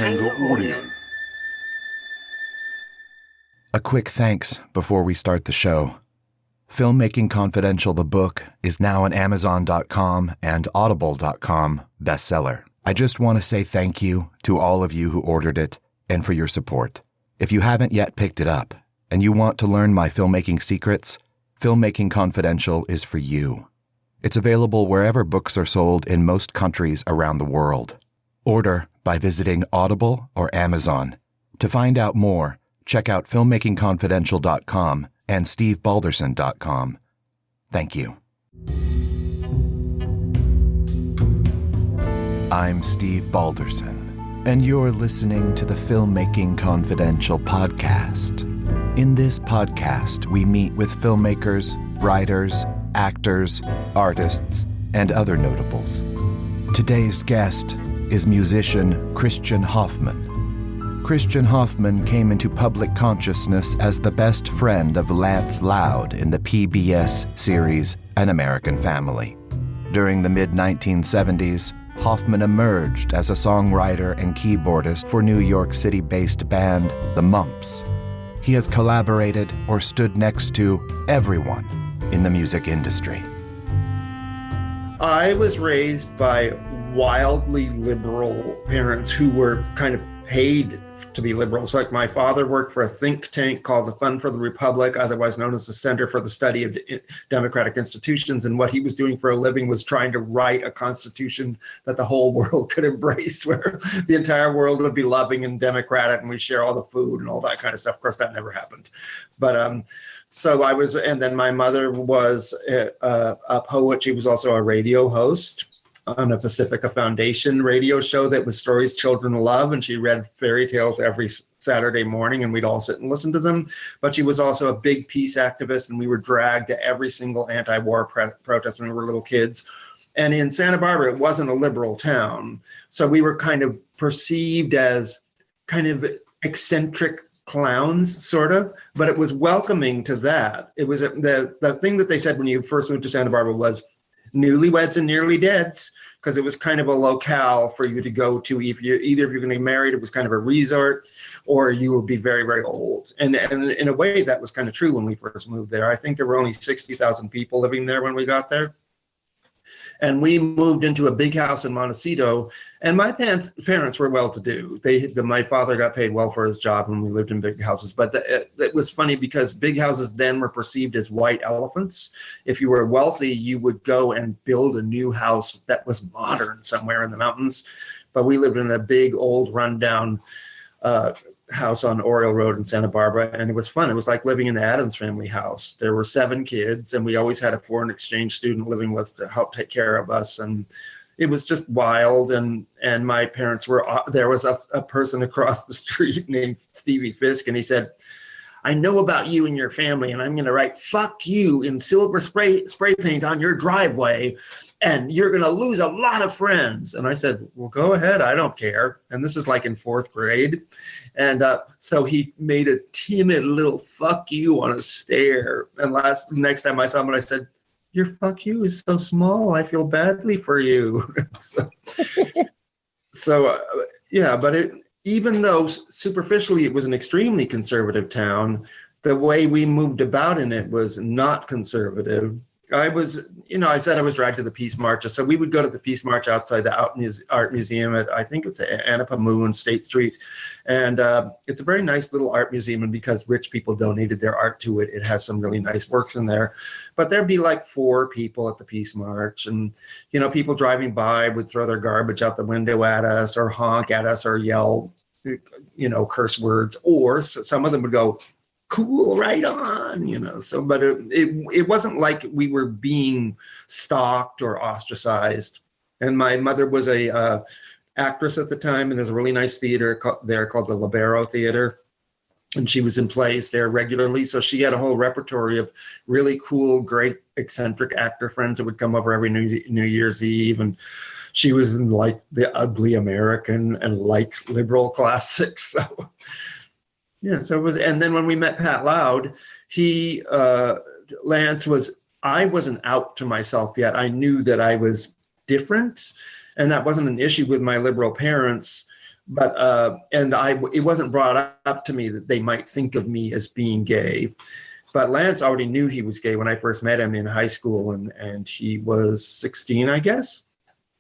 Tango Audio. A quick thanks before we start the show. Filmmaking Confidential, the book, is now an Amazon.com and Audible.com bestseller. I just want to say thank you to all of you who ordered it and for your support. If you haven't yet picked it up and you want to learn my filmmaking secrets, Filmmaking Confidential is for you. It's available wherever books are sold in most countries around the world. Order by visiting Audible or Amazon. To find out more, check out filmmakingconfidential.com and stevebalderson.com. Thank you. I'm Steve Balderson, and you're listening to the Filmmaking Confidential podcast. In this podcast, we meet with filmmakers, writers, actors, artists, and other notables. Today's guest is musician Kristian Hoffman. Kristian Hoffman came into public consciousness as the best friend of Lance Loud in the PBS series An American Family. During the mid-1970s, Hoffman emerged as a songwriter and keyboardist for New York City-based band the Mumps. He has collaborated or stood next to everyone in the music industry. I was raised by wildly liberal parents who were kind of paid to be liberals. Like my father worked for a think tank called the Fund for the Republic, otherwise known as the Center for the Study of Democratic Institutions. And what he was doing for a living was trying to write a constitution that the whole world could embrace, where the entire world would be loving and democratic and we share all the food and all that kind of stuff. Of course, that never happened. But so I was, and then my mother was a poet. She was also a radio host on a Pacifica Foundation radio show that was stories children love, and she read fairy tales every Saturday morning, and we'd all sit and listen to them. But she was also a big peace activist, and we were dragged to every single anti-war protest when we were little kids. And in Santa Barbara, it wasn't a liberal town, so we were kind of perceived as kind of eccentric clowns, sort of, but it was welcoming to that. It was the thing that they said when you first moved to Santa Barbara was newlyweds and nearly deads, because it was kind of a locale for you to go to. If you're going to get married, it was kind of a resort, or you would be very, very old. And in a way, that was kind of true when we first moved there. I think there were only 60,000 people living there when we got there. And we moved into a big house in Montecito, and my parents were well-to-do. My father got paid well for his job when we lived in big houses. But it was funny because big houses then were perceived as white elephants. If you were wealthy, you would go and build a new house that was modern somewhere in the mountains. But we lived in a big, old, rundown house on Oriole Road in Santa Barbara, and it was fun. It was like living in the Addams family house. There were 7 kids, and we always had a foreign exchange student living with us to help take care of us, and it was just wild. And my parents were, there was a person across the street named Stevie Fisk, and he said, "I know about you and your family, and I'm going to write 'fuck you' in silver spray paint on your driveway, and you're going to lose a lot of friends." And I said, "Well, go ahead. I don't care." And this was like in 4th grade. And so he made a timid little "fuck you" on a stair. And next time I saw him, I said, "Your fuck you is so small. I feel badly for you." Yeah, but even though superficially it was an extremely conservative town, the way we moved about in it was not conservative. I said I was dragged to the Peace Marches. So we would go to the Peace March outside the Art Museum at, I think it's Anapamoo and State Street. And it's a very nice little art museum. And because rich people donated their art to it, it has some really nice works in there. But there'd be like 4 people at the Peace March. And, people driving by would throw their garbage out the window at us or honk at us or yell, curse words. Or some of them would go, "Cool, right on," So, but it wasn't like we were being stalked or ostracized. And my mother was a actress at the time, and there's a really nice theater there called the Libero Theater, and she was in plays there regularly. So she had a whole repertory of really cool, great, eccentric actor friends that would come over every New Year's Eve, and she was in like The Ugly American and like liberal classics. So. Yeah, so it was, and then when we met Pat Loud, Lance I wasn't out to myself yet. I knew that I was different, and that wasn't an issue with my liberal parents. it wasn't brought up to me that they might think of me as being gay. But Lance already knew he was gay when I first met him in high school, and he was 16, I guess.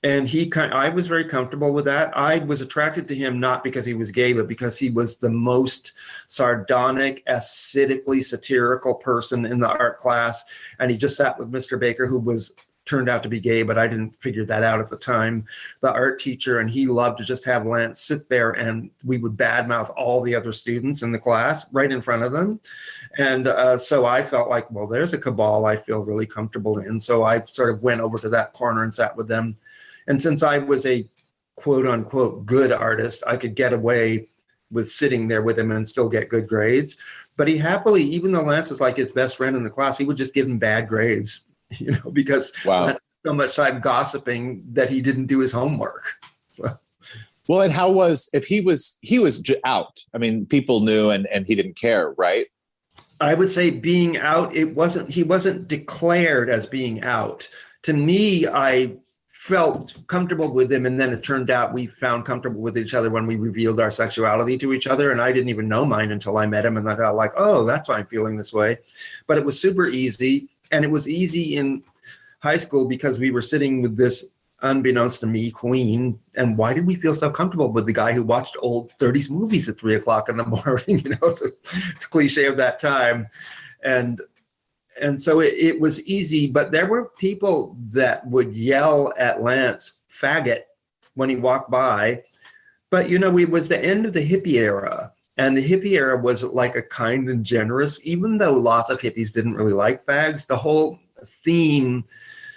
And I was very comfortable with that. I was attracted to him not because he was gay, but because he was the most sardonic, acidically satirical person in the art class. And he just sat with Mr. Baker, who turned out to be gay, but I didn't figure that out at the time, the art teacher. And he loved to just have Lance sit there, and we would badmouth all the other students in the class right in front of them. And so I felt like, well, there's a cabal I feel really comfortable in. So I sort of went over to that corner and sat with them. And since I was a quote unquote good artist, I could get away with sitting there with him and still get good grades. But he happily, even though Lance was like his best friend in the class, he would just give him bad grades, because Lance spent so much time gossiping that he didn't do his homework. So. Well, and how was, if he was out, I mean, people knew and he didn't care, right? I would say being out, he wasn't declared as being out. To me, I felt comfortable with him, and then it turned out we found comfortable with each other when we revealed our sexuality to each other, and I didn't even know mine until I met him, and I got like, oh, that's why I'm feeling this way. But it was super easy, and it was easy in high school because we were sitting with this, unbeknownst to me, queen. And why did we feel so comfortable with the guy who watched old 30s movies at 3:00 in the morning? It's a cliche of that time. And so it was easy, but there were people that would yell at Lance, faggot, when he walked by. But, it was the end of the hippie era. And the hippie era was like a kind and generous, even though lots of hippies didn't really like fags, the whole theme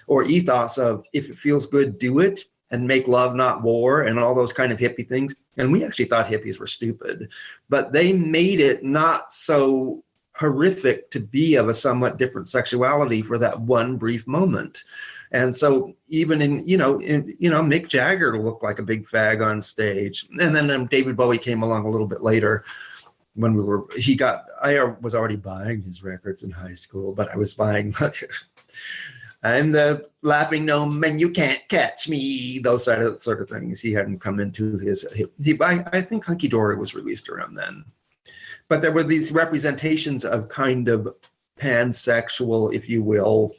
or ethos of if it feels good, do it, and make love, not war, and all those kind of hippie things. And we actually thought hippies were stupid, but they made it not so horrific to be of a somewhat different sexuality for that one brief moment. And so even Mick Jagger looked like a big fag on stage. And then David Bowie came along a little bit later when I was already buying his records in high school, but I was buying, I'm the laughing gnome and you can't catch me, those sort of things. He hadn't come into I think Hunky Dory was released around then. But there were these representations of kind of pansexual, if you will,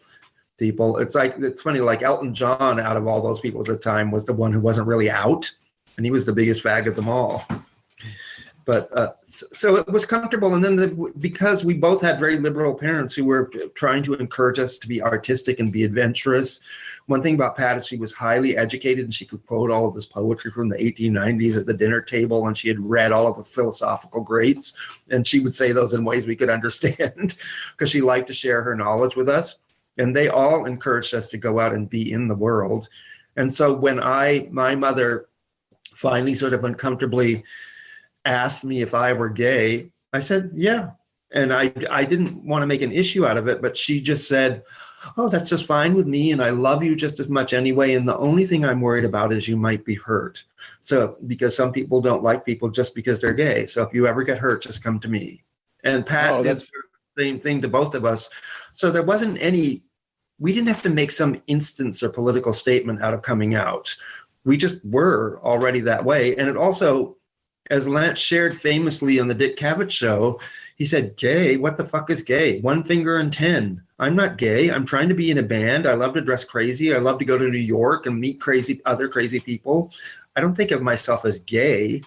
people. It's funny, like Elton John, out of all those people at the time, was the one who wasn't really out, and he was the biggest fag of them all. But so it was comfortable. And then because we both had very liberal parents who were trying to encourage us to be artistic and be adventurous. One thing about Pat is she was highly educated, and she could quote all of this poetry from the 1890s at the dinner table, and she had read all of the philosophical greats, and she would say those in ways we could understand because she liked to share her knowledge with us. And they all encouraged us to go out and be in the world. And so when my mother finally sort of uncomfortably asked me if I were gay, I said, yeah. And I didn't want to make an issue out of it, but she just said, oh, that's just fine with me, and I love you just as much anyway, and the only thing I'm worried about is you might be hurt. So, because some people don't like people just because they're gay. So if you ever get hurt, just come to me. And Pat did the same thing to both of us. So there wasn't we didn't have to make some instance or political statement out of coming out. We just were already that way. And it also, as Lance shared famously on the Dick Cavett show, he said, gay, what the fuck is gay? 1 finger and 10. I'm not gay. I'm trying to be in a band. I love to dress crazy. I love to go to New York and meet other crazy people. I don't think of myself as gay.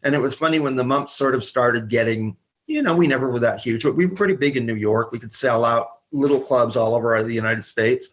And it was funny when the Mumps sort of started getting, we never were that huge, but we were pretty big in New York. We could sell out little clubs all over the United States.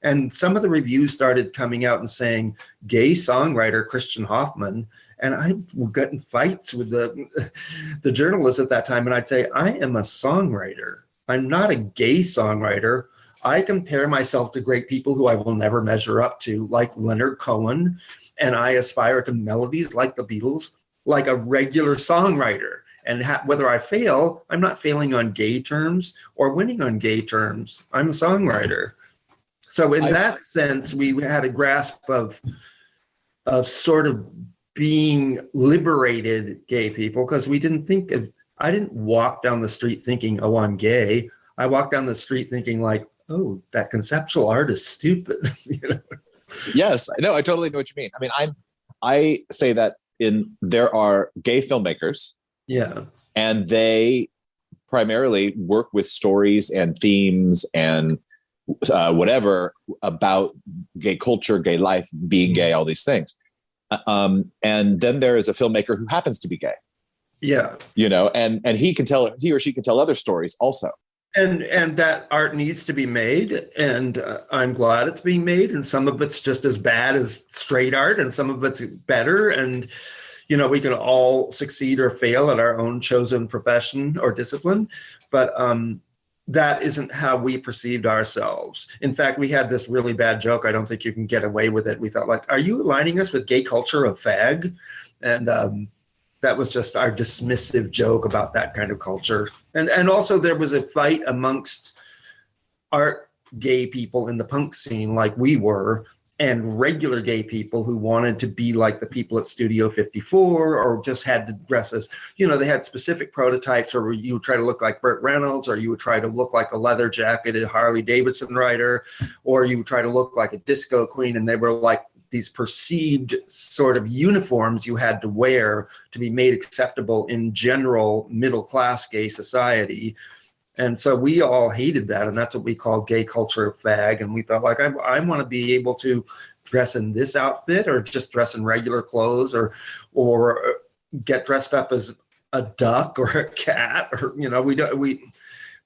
And some of the reviews started coming out and saying, gay songwriter Kristian Hoffman. And I would get in fights with the journalists at that time. And I'd say, I am a songwriter. I'm not a gay songwriter. I compare myself to great people who I will never measure up to, like Leonard Cohen. And I aspire to melodies like the Beatles, like a regular songwriter. And whether I fail, I'm not failing on gay terms or winning on gay terms. I'm a songwriter. So in that sense, we had a grasp of sort of being liberated gay people, because we didn't I didn't walk down the street thinking, oh, I'm gay. I walked down the street thinking like, oh, that conceptual art is stupid. Yes, I know. I totally know what you mean. I mean, I say that there are gay filmmakers. Yeah. And they primarily work with stories and themes and whatever about gay culture, gay life, being gay, all these things. And then there is a filmmaker who happens to be gay. Yeah. And he or she can tell other stories also. And that art needs to be made, and I'm glad it's being made. And some of it's just as bad as straight art, and some of it's better. And we can all succeed or fail at our own chosen profession or discipline, but that isn't how we perceived ourselves. In fact, we had this really bad joke. I don't think you can get away with it. We thought, like, are you aligning us with gay culture of fag? And that was just our dismissive joke about that kind of culture. And also there was a fight amongst art gay people in the punk scene, like we were, and regular gay people who wanted to be like the people at Studio 54, or just had to dress as, they had specific prototypes, or you would try to look like Burt Reynolds, or you would try to look like a leather jacketed Harley Davidson rider, or you would try to look like a disco queen. And they were like these perceived sort of uniforms you had to wear to be made acceptable in general middle-class gay society. And so we all hated that, and that's what we called gay culture of fag. And we thought, like, I want to be able to dress in this outfit, or just dress in regular clothes, or get dressed up as a duck or a cat, or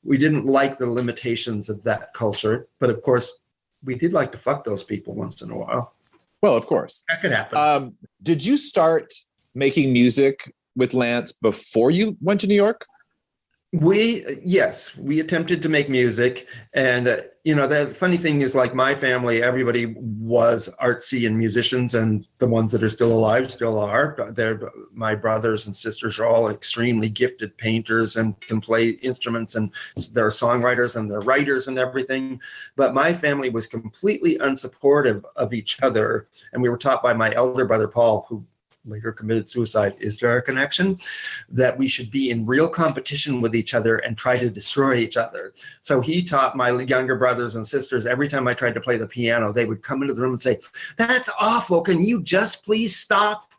we didn't like the limitations of that culture. But of course, we did like to fuck those people once in a while. Well, of course. That could happen. Did you start making music with Lance before you went to New York? Yes, we attempted to make music. And, the funny thing is, like, my family, everybody was artsy and musicians, and the ones that are still alive still are. My brothers and sisters are all extremely gifted painters and can play instruments, and they're songwriters and they're writers and everything. But my family was completely unsupportive of each other. And we were taught by my elder brother, Paul, who later committed suicide. Is there a connection? That we should be in real competition with each other and try to destroy each other. So he taught my younger brothers and sisters, every time I tried to play the piano, they would come into the room and say, "That's awful. Can you just please stop?"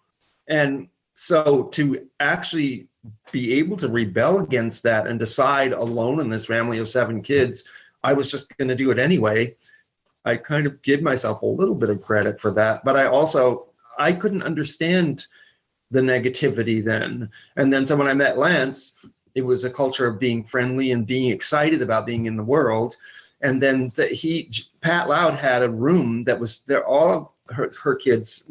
And so to actually be able to rebel against that and decide alone in this family of 7 kids, I was just going to do it anyway. I kind of give myself a little bit of credit for that. But I couldn't understand the negativity then. And then so when I met Lance, it was a culture of being friendly and being excited about being in the world. And then Pat Loud had a room that was there. All of her kids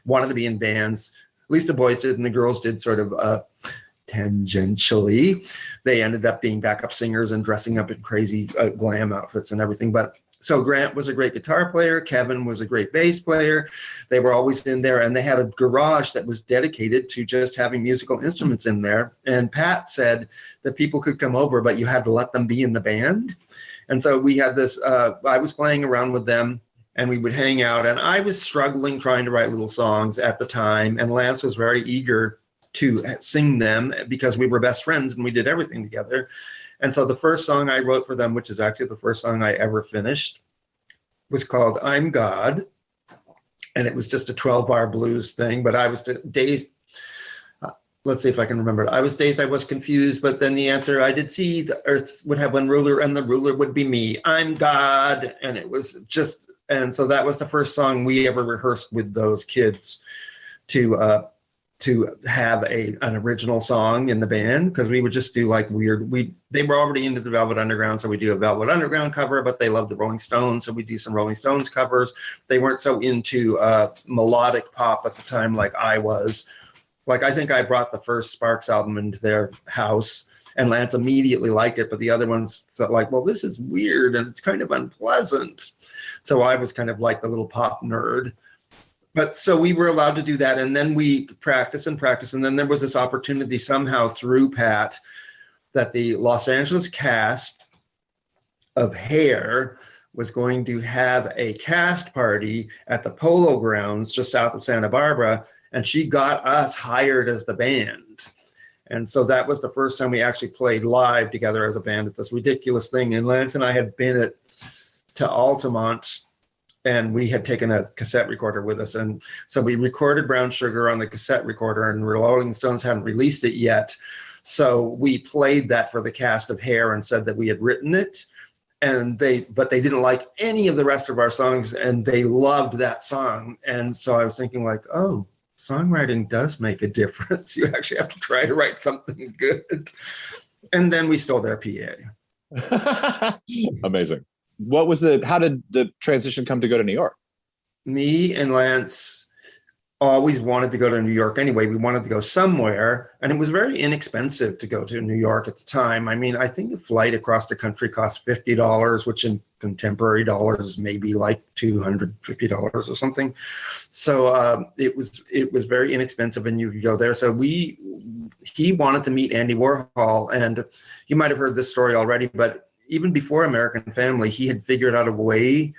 wanted to be in bands. At least the boys did, and the girls did sort of tangentially. They ended up being backup singers and dressing up in crazy glam outfits and everything. So Grant was a great guitar player. Kevin was a great bass player. They were always in there, and they had a garage that was dedicated to just having musical instruments in there. And Pat said that people could come over, but you had to let them be in the band. And so we had this, I was playing around with them, and we would hang out. And I was struggling trying to write little songs at the time. And Lance was very eager to sing them because we were best friends and we did everything together. And so the first song I wrote for them, which is actually the first song I ever finished, was called I'm God. And it was just a 12-bar blues thing. But I was dazed. Let's see if I can remember it. I was dazed, I was confused. But then the answer, I did see the earth would have one ruler and the ruler would be me. I'm God. And it was just, and so that was the first song we ever rehearsed with those kids to have an original song in the band, because we would just do like weird, they were already into the Velvet Underground, so we do a Velvet Underground cover, but they loved the Rolling Stones, so we do some Rolling Stones covers. They weren't so into melodic pop at the time like I was. Like, I think I brought the first Sparks album into their house, and Lance immediately liked it, but the other ones thought like, well, this is weird and it's kind of unpleasant. So I was kind of like the little pop nerd. But so we were allowed to do that. And then we practice. And then there was this opportunity somehow through Pat that the Los Angeles cast of Hair was going to have a cast party at the Polo Grounds just south of Santa Barbara. And she got us hired as the band. And so that was the first time we actually played live together as a band at this ridiculous thing. And Lance and I had been to Altamont And we had taken a cassette recorder with us. And so we recorded Brown Sugar on the cassette recorder, and Rolling Stones hadn't released it yet. So we played that for the cast of Hair and said that we had written it. But they didn't like any of the rest of our songs, and they loved that song. And so I was thinking like, oh, songwriting does make a difference. You actually have to try to write something good. And then we stole their PA. Amazing. How did the transition come to go to New York? Me and Lance always wanted to go to New York anyway. We wanted to go somewhere, and it was very inexpensive to go to New York at the time. I mean, I think a flight across the country cost $50, which in contemporary dollars is maybe like $250 or something. So it was very inexpensive, and you could go there. So he wanted to meet Andy Warhol, and you might have heard this story already, but even before American Family, he had figured out a way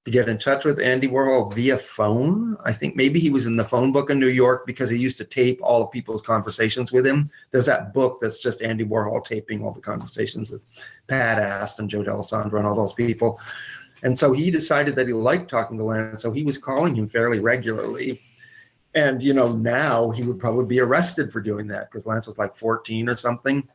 to get in touch with Andy Warhol via phone. I think maybe he was in the phone book in New York because he used to tape all of people's conversations with him. There's that book that's just Andy Warhol taping all the conversations with Pat Aston, Joe D'Alessandro, and all those people. And so he decided that he liked talking to Lance, so he was calling him fairly regularly. And, now he would probably be arrested for doing that because Lance was like 14 or something.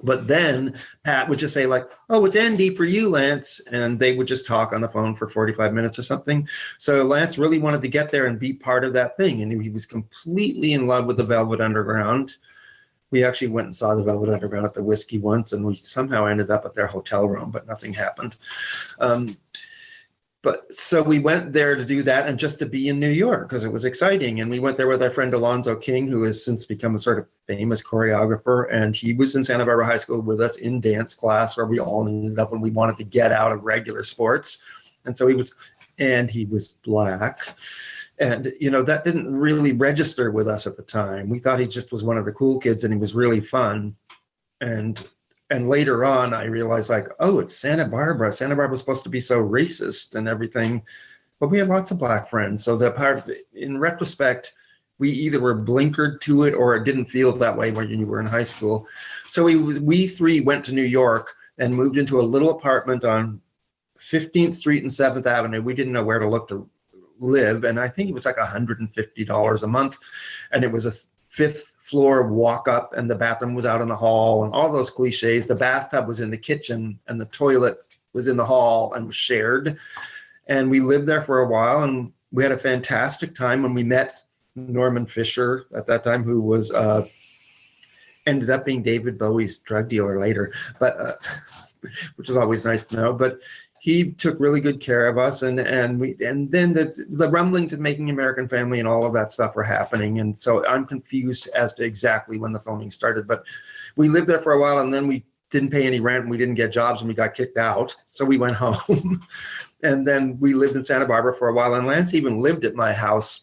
But then Pat would just say like, oh, it's Andy for you, Lance. And they would just talk on the phone for 45 minutes or something. So Lance really wanted to get there and be part of that thing. And he was completely in love with the Velvet Underground. We actually went and saw the Velvet Underground at the Whiskey once, and we somehow ended up at their hotel room, but nothing happened. But so we went there to do that and just to be in New York because it was exciting. And we went there with our friend Alonzo King, who has since become a sort of famous choreographer. And he was in Santa Barbara High School with us in dance class where we all ended up when we wanted to get out of regular sports. And so he was black. And, that didn't really register with us at the time. We thought he just was one of the cool kids and he was really fun. And later on, I realized like, oh, it's Santa Barbara. Santa Barbara was supposed to be so racist and everything, but we had lots of black friends. So in retrospect, we either were blinkered to it or it didn't feel that way when you were in high school. So we three went to New York and moved into a little apartment on 15th Street and 7th Avenue. We didn't know where to look to live. And I think it was like $150 a month. And it was a 5th floor walk up, and the bathroom was out in the hall and all those cliches. The bathtub was in the kitchen and the toilet was in the hall and was shared. And we lived there for a while, and we had a fantastic time when we met Norman Fisher at that time, who was ended up being David Bowie's drug dealer later, but which is always nice to know. But he took really good care of us, and then the rumblings of Making American Family and all of that stuff were happening. And so I'm confused as to exactly when the filming started, but we lived there for a while, and then we didn't pay any rent and we didn't get jobs and we got kicked out. So we went home and then we lived in Santa Barbara for a while. And Lance even lived at my house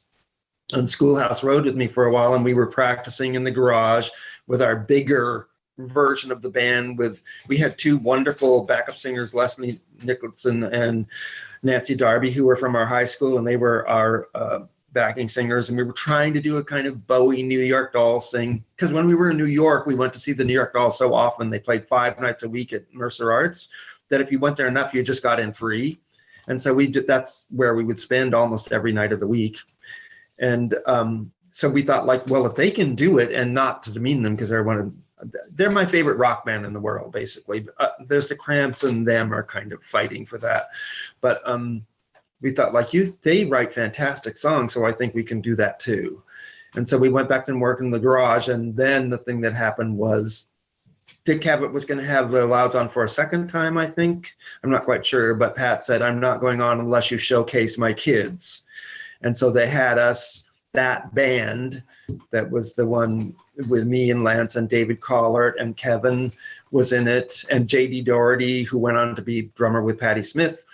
on Schoolhouse Road with me for a while. And we were practicing in the garage with our bigger version of the band. We had two wonderful backup singers, Leslie Nicholson and Nancy Darby, who were from our high school, and they were our backing singers. And we were trying to do a kind of Bowie New York Dolls thing, because when we were in New York, we went to see the New York Dolls so often. They played 5 nights a week at Mercer Arts that if you went there enough, you just got in free. And so that's where we would spend almost every night of the week. And so we thought, like, well, if they can do it, and not to demean them, because they're my favorite rock band in the world, basically. There's the Cramps, and them are kind of fighting for that. But we thought, like, they write fantastic songs, so I think we can do that too. And so we went back and worked in the garage. And then the thing that happened was Dick Cavett was going to have the Louds on for a second time, I think. I'm not quite sure, but Pat said, I'm not going on unless you showcase my kids. And so they had us, that band that was the one with me and Lance and David Collard, and Kevin was in it, and J.D. Doherty, who went on to be drummer with Patti Smith,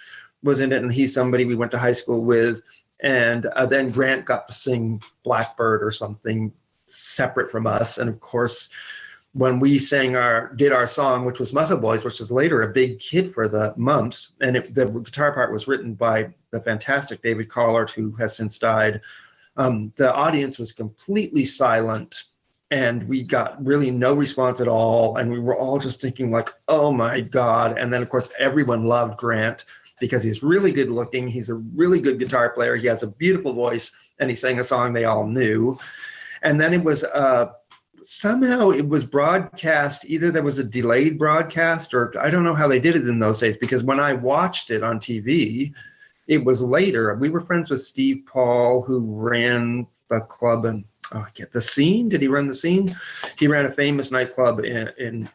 was in it, and he's somebody we went to high school with. And then Grant got to sing Blackbird or something separate from us. And of course, when we did our song, which was Muscle Boys, which was later a big hit for the Mumps, and the guitar part was written by the fantastic David Collard, who has since died, the audience was completely silent, and we got really no response at all. And we were all just thinking, like, oh my God. And then of course, everyone loved Grant. because he's really good looking. He's a really good guitar player. He has a beautiful voice, and he sang a song they all knew. And then it was somehow it was broadcast. Either there was a delayed broadcast, or I don't know how they did it in those days, because when I watched it on TV, it was later. We were friends with Steve Paul, who ran the club in the Scene. Did he run the Scene? He ran a famous nightclub in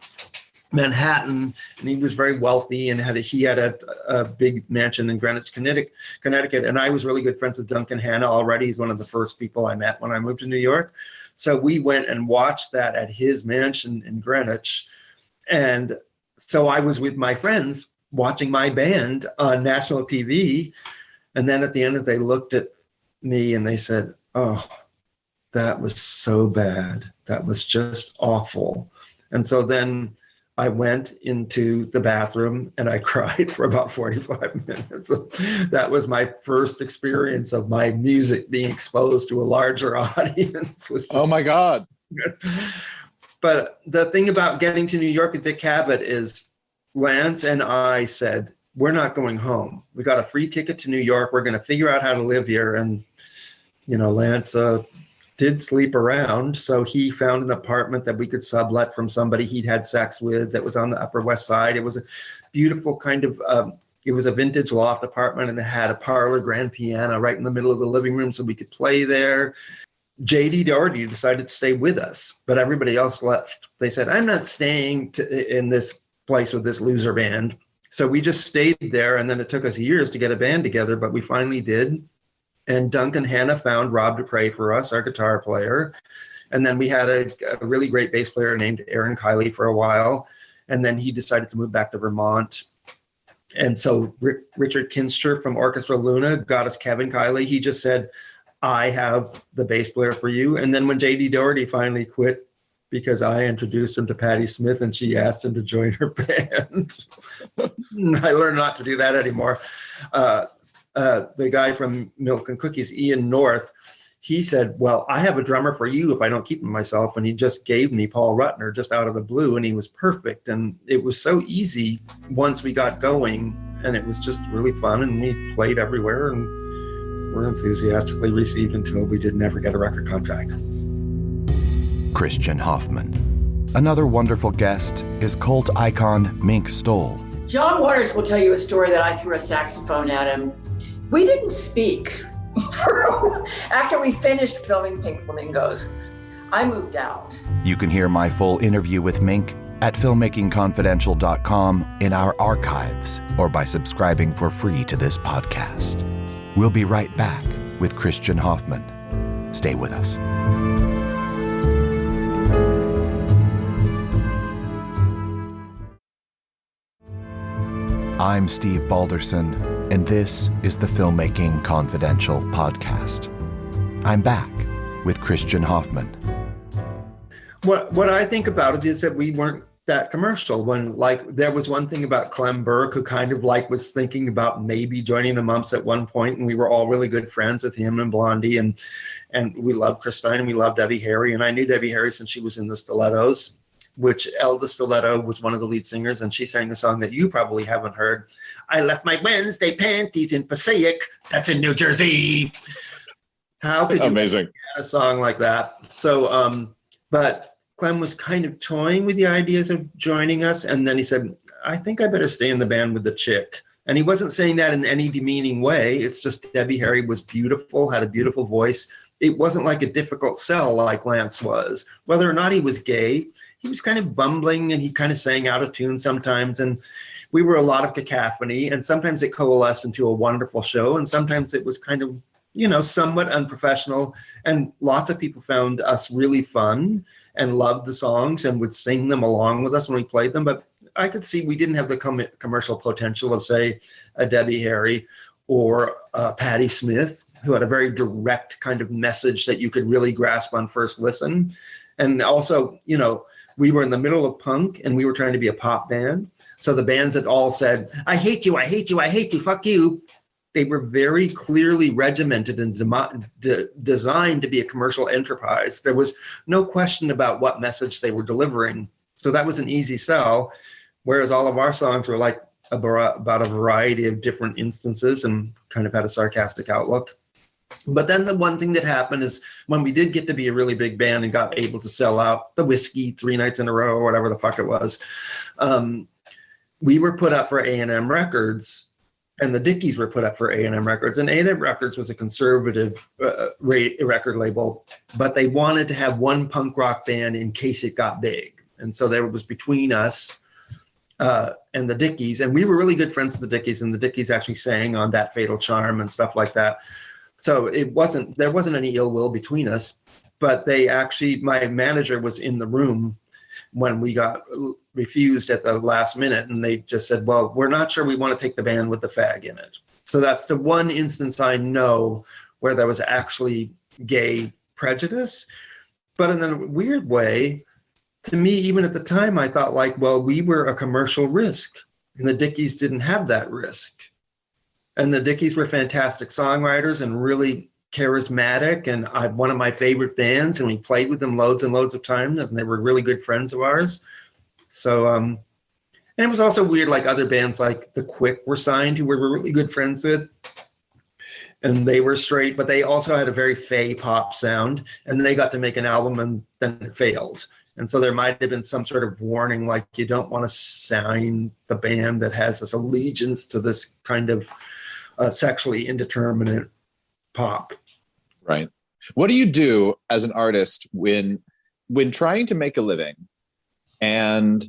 Manhattan, and he was very wealthy and he had a big mansion in Greenwich, Connecticut. And I was really good friends with Duncan Hanna already. He's one of the first people I met when I moved to New York. So we went and watched that at his mansion in Greenwich. And so I was with my friends watching my band on national TV. And then at the end, they looked at me and they said, "Oh, that was so bad. That was just awful." And so then I went into the bathroom and I cried for about 45 minutes. That was my first experience of my music being exposed to a larger audience. Oh my God. But the thing about getting to New York with Dick Cavett is Lance and I said, we're not going home. We got a free ticket to New York. We're going to figure out how to live here. And, Lance did sleep around. So he found an apartment that we could sublet from somebody he'd had sex with that was on the Upper West Side. It was a beautiful kind of, it was a vintage loft apartment, and it had a parlor grand piano right in the middle of the living room so we could play there. J.D. Doherty decided to stay with us, but everybody else left. They said, I'm not staying in this place with this loser band. So we just stayed there, and then it took us years to get a band together, but we finally did. And Duncan Hanna found Rob Dupre for us, our guitar player. And then we had a really great bass player named Aaron Kiley for a while. And then he decided to move back to Vermont. And so Richard Kinster from Orchestra Luna got us Kevin Kiley. He just said, I have the bass player for you. And then when J.D. Doherty finally quit, because I introduced him to Patti Smith and she asked him to join her band, I learned not to do that anymore. The guy from Milk and Cookies, Ian North, he said, well, I have a drummer for you if I don't keep him myself. And he just gave me Paul Ruttner just out of the blue, and he was perfect. And it was so easy once we got going, and it was just really fun. And we played everywhere and were enthusiastically received until we did never get a record contract. Kristian Hoffman. Another wonderful guest is cult icon Mink Stoll. John Waters will tell you a story that I threw a saxophone at him. We didn't speak after we finished filming Pink Flamingos. I moved out. You can hear my full interview with Mink at filmmakingconfidential.com in our archives, or by subscribing for free to this podcast. We'll be right back with Kristian Hoffman. Stay with us. I'm Steve Balderson, and this is the Filmmaking Confidential podcast. I'm back with Kristian Hoffman. What I think about it is that we weren't that commercial. When there was one thing about Clem Burke, who kind of was thinking about maybe joining the Mumps at one point, and we were all really good friends with him and Blondie, and we loved Chris Stein and we loved Debbie Harry, and I knew Debbie Harry since she was in the Stilettos, which Elda Stiletto was one of the lead singers, and she sang a song that you probably haven't heard. I left my Wednesday panties in Passaic. That's in New Jersey. How could you Amazing. a song like that? So, but Clem was kind of toying with the ideas of joining us, and then he said, I think I better stay in the band with the chick. And he wasn't saying that in any demeaning way. It's just Debbie Harry was beautiful, had a beautiful voice. It wasn't like a difficult sell like Lance was. Whether or not he was gay, he was kind of bumbling, and he kind of sang out of tune sometimes. And we were a lot of cacophony, and sometimes it coalesced into a wonderful show. And sometimes it was kind of, somewhat unprofessional. And lots of people found us really fun and loved the songs and would sing them along with us when we played them. But I could see we didn't have the commercial potential of, say, a Debbie Harry or Patti Smith, who had a very direct kind of message that you could really grasp on first listen. And also, we were in the middle of punk and we were trying to be a pop band. So the bands that all said, I hate you, I hate you, I hate you, fuck you. They were very clearly regimented and designed to be a commercial enterprise. There was no question about what message they were delivering. So that was an easy sell. Whereas all of our songs were like about a variety of different instances and kind of had a sarcastic outlook. But then the one thing that happened is when we did get to be a really big band and got able to sell out the Whiskey 3 nights in a row or whatever the fuck it was, we were put up for A&M Records, and the Dickies were put up for A&M Records. And A&M Records was a conservative record label, but they wanted to have one punk rock band in case it got big. And so there was between us and the Dickies, and we were really good friends with the Dickies, and the Dickies actually sang on That Fatal Charm and stuff like that. So there wasn't any ill will between us, but my manager was in the room when we got refused at the last minute, and they just said, well, we're not sure we want to take the band with the fag in it. So that's the one instance I know where there was actually gay prejudice. But in a weird way, to me, even at the time, I thought like, well, we were a commercial risk, and the Dickies didn't have that risk. And the Dickies were fantastic songwriters and really charismatic, and one of my favorite bands, and we played with them loads and loads of times, and they were really good friends of ours. So, and it was also weird, like other bands like The Quick were signed, who we were really good friends with, and they were straight, but they also had a very fey pop sound, and they got to make an album and then it failed. And so there might have been some sort of warning, like you don't want to sign the band that has this allegiance to this kind of sexually indeterminate pop. Right. What do you do as an artist when trying to make a living and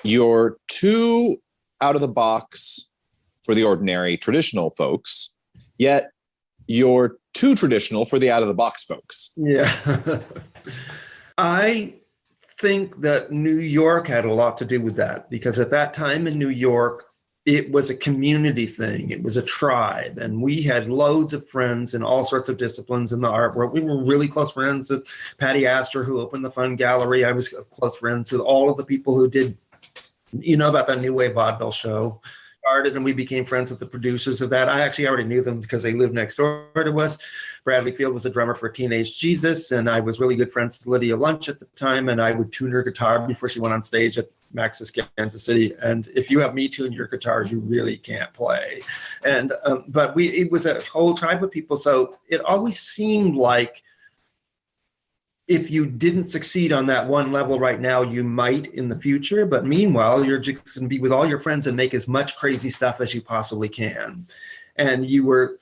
you're too out of the box for the ordinary traditional folks, yet you're too traditional for the out of the box folks? Yeah. I think that New York had a lot to do with that, because at that time in New York, it was a community thing. It was a tribe. And we had loads of friends in all sorts of disciplines in the art world. We were really close friends with Patty Astor, who opened the Fun Gallery. I was close friends with all of the people who did, about that new Wave Vaudeville show. Started, and we became friends with the producers of that. I actually already knew them because they lived next door to us. Bradley Field was a drummer for Teenage Jesus, and I was really good friends with Lydia Lunch at the time, and I would tune her guitar before she went on stage at Max's Kansas City. And if you have me tune your guitar, you really can't play. And but it was a whole tribe of people, so it always seemed like if you didn't succeed on that one level right now, you might in the future. But meanwhile, you're just going to be with all your friends and make as much crazy stuff as you possibly can. And you were,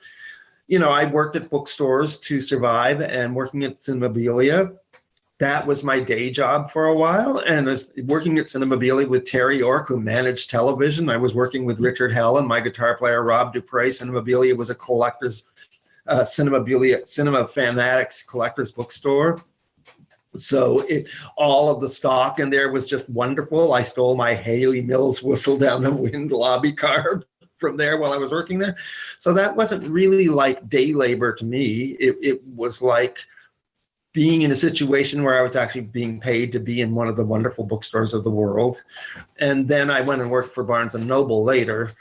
I worked at bookstores to survive, and working at Cinemabilia, that was my day job for a while. And I was working at Cinemabilia with Terry York, who managed television. I was working with Richard Hell and my guitar player, Rob Dupre. Cinemabilia was a collector's, Cinema Fanatics collector's bookstore. So all of the stock in there was just wonderful. I stole my Haley Mills Whistle Down the Wind lobby car from there while I was working there. So that wasn't really like day labor to me. It was like being in a situation where I was actually being paid to be in one of the wonderful bookstores of the world. And then I went and worked for Barnes & Noble later.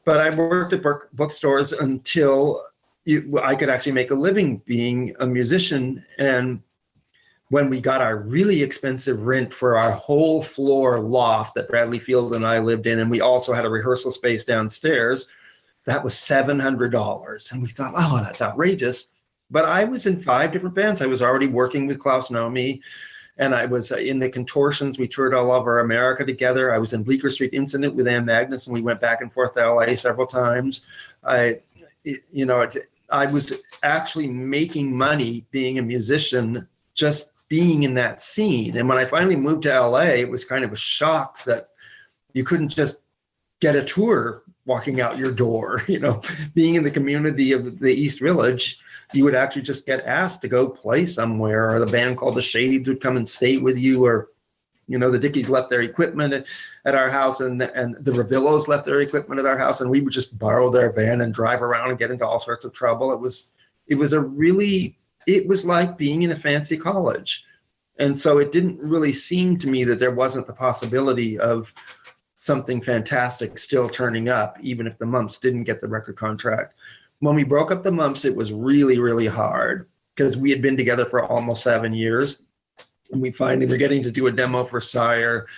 But I worked at bookstores until I could actually make a living being a musician. And when we got our really expensive rent for our whole floor loft that Bradley Field and I lived in, and we also had a rehearsal space downstairs, that was $700. And we thought, oh, that's outrageous. But I was in 5 different bands. I was already working with Klaus Nomi, and I was in the Contortions. We toured all over America together. I was in Bleecker Street Incident with Ann Magnuson. We went back and forth to LA several times. I was actually making money being a musician, just being in that scene. And when I finally moved to LA, it was kind of a shock that you couldn't just get a tour walking out your door. Being in the community of the East Village, you would actually just get asked to go play somewhere, or the band called the Shades would come and stay with you, or the Dickies left their equipment at our house, and the Revillos left their equipment at our house, and we would just borrow their van and drive around and get into all sorts of trouble. It was like being in a fancy college. And so it didn't really seem to me that there wasn't the possibility of something fantastic still turning up, even if the Mumps didn't get the record contract. When we broke up the Mumps, it was really, really hard, because we had been together for almost 7 years. And we finally were getting to do a demo for Sire.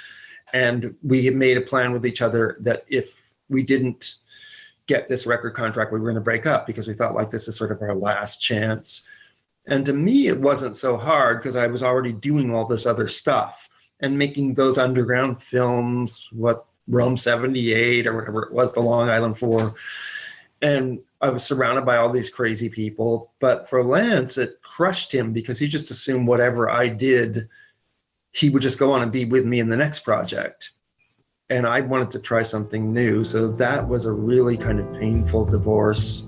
And we had made a plan with each other that if we didn't get this record contract, we were going to break up because we thought like this is sort of our last chance. And to me, it wasn't so hard because I was already doing all this other stuff and making those underground films, what Rome 78 or whatever it was, the Long Island 4. And I was surrounded by all these crazy people. But for Lance, it crushed him because he just assumed whatever I did, he would just go on and be with me in the next project. And I wanted to try something new. So that was a really kind of painful divorce.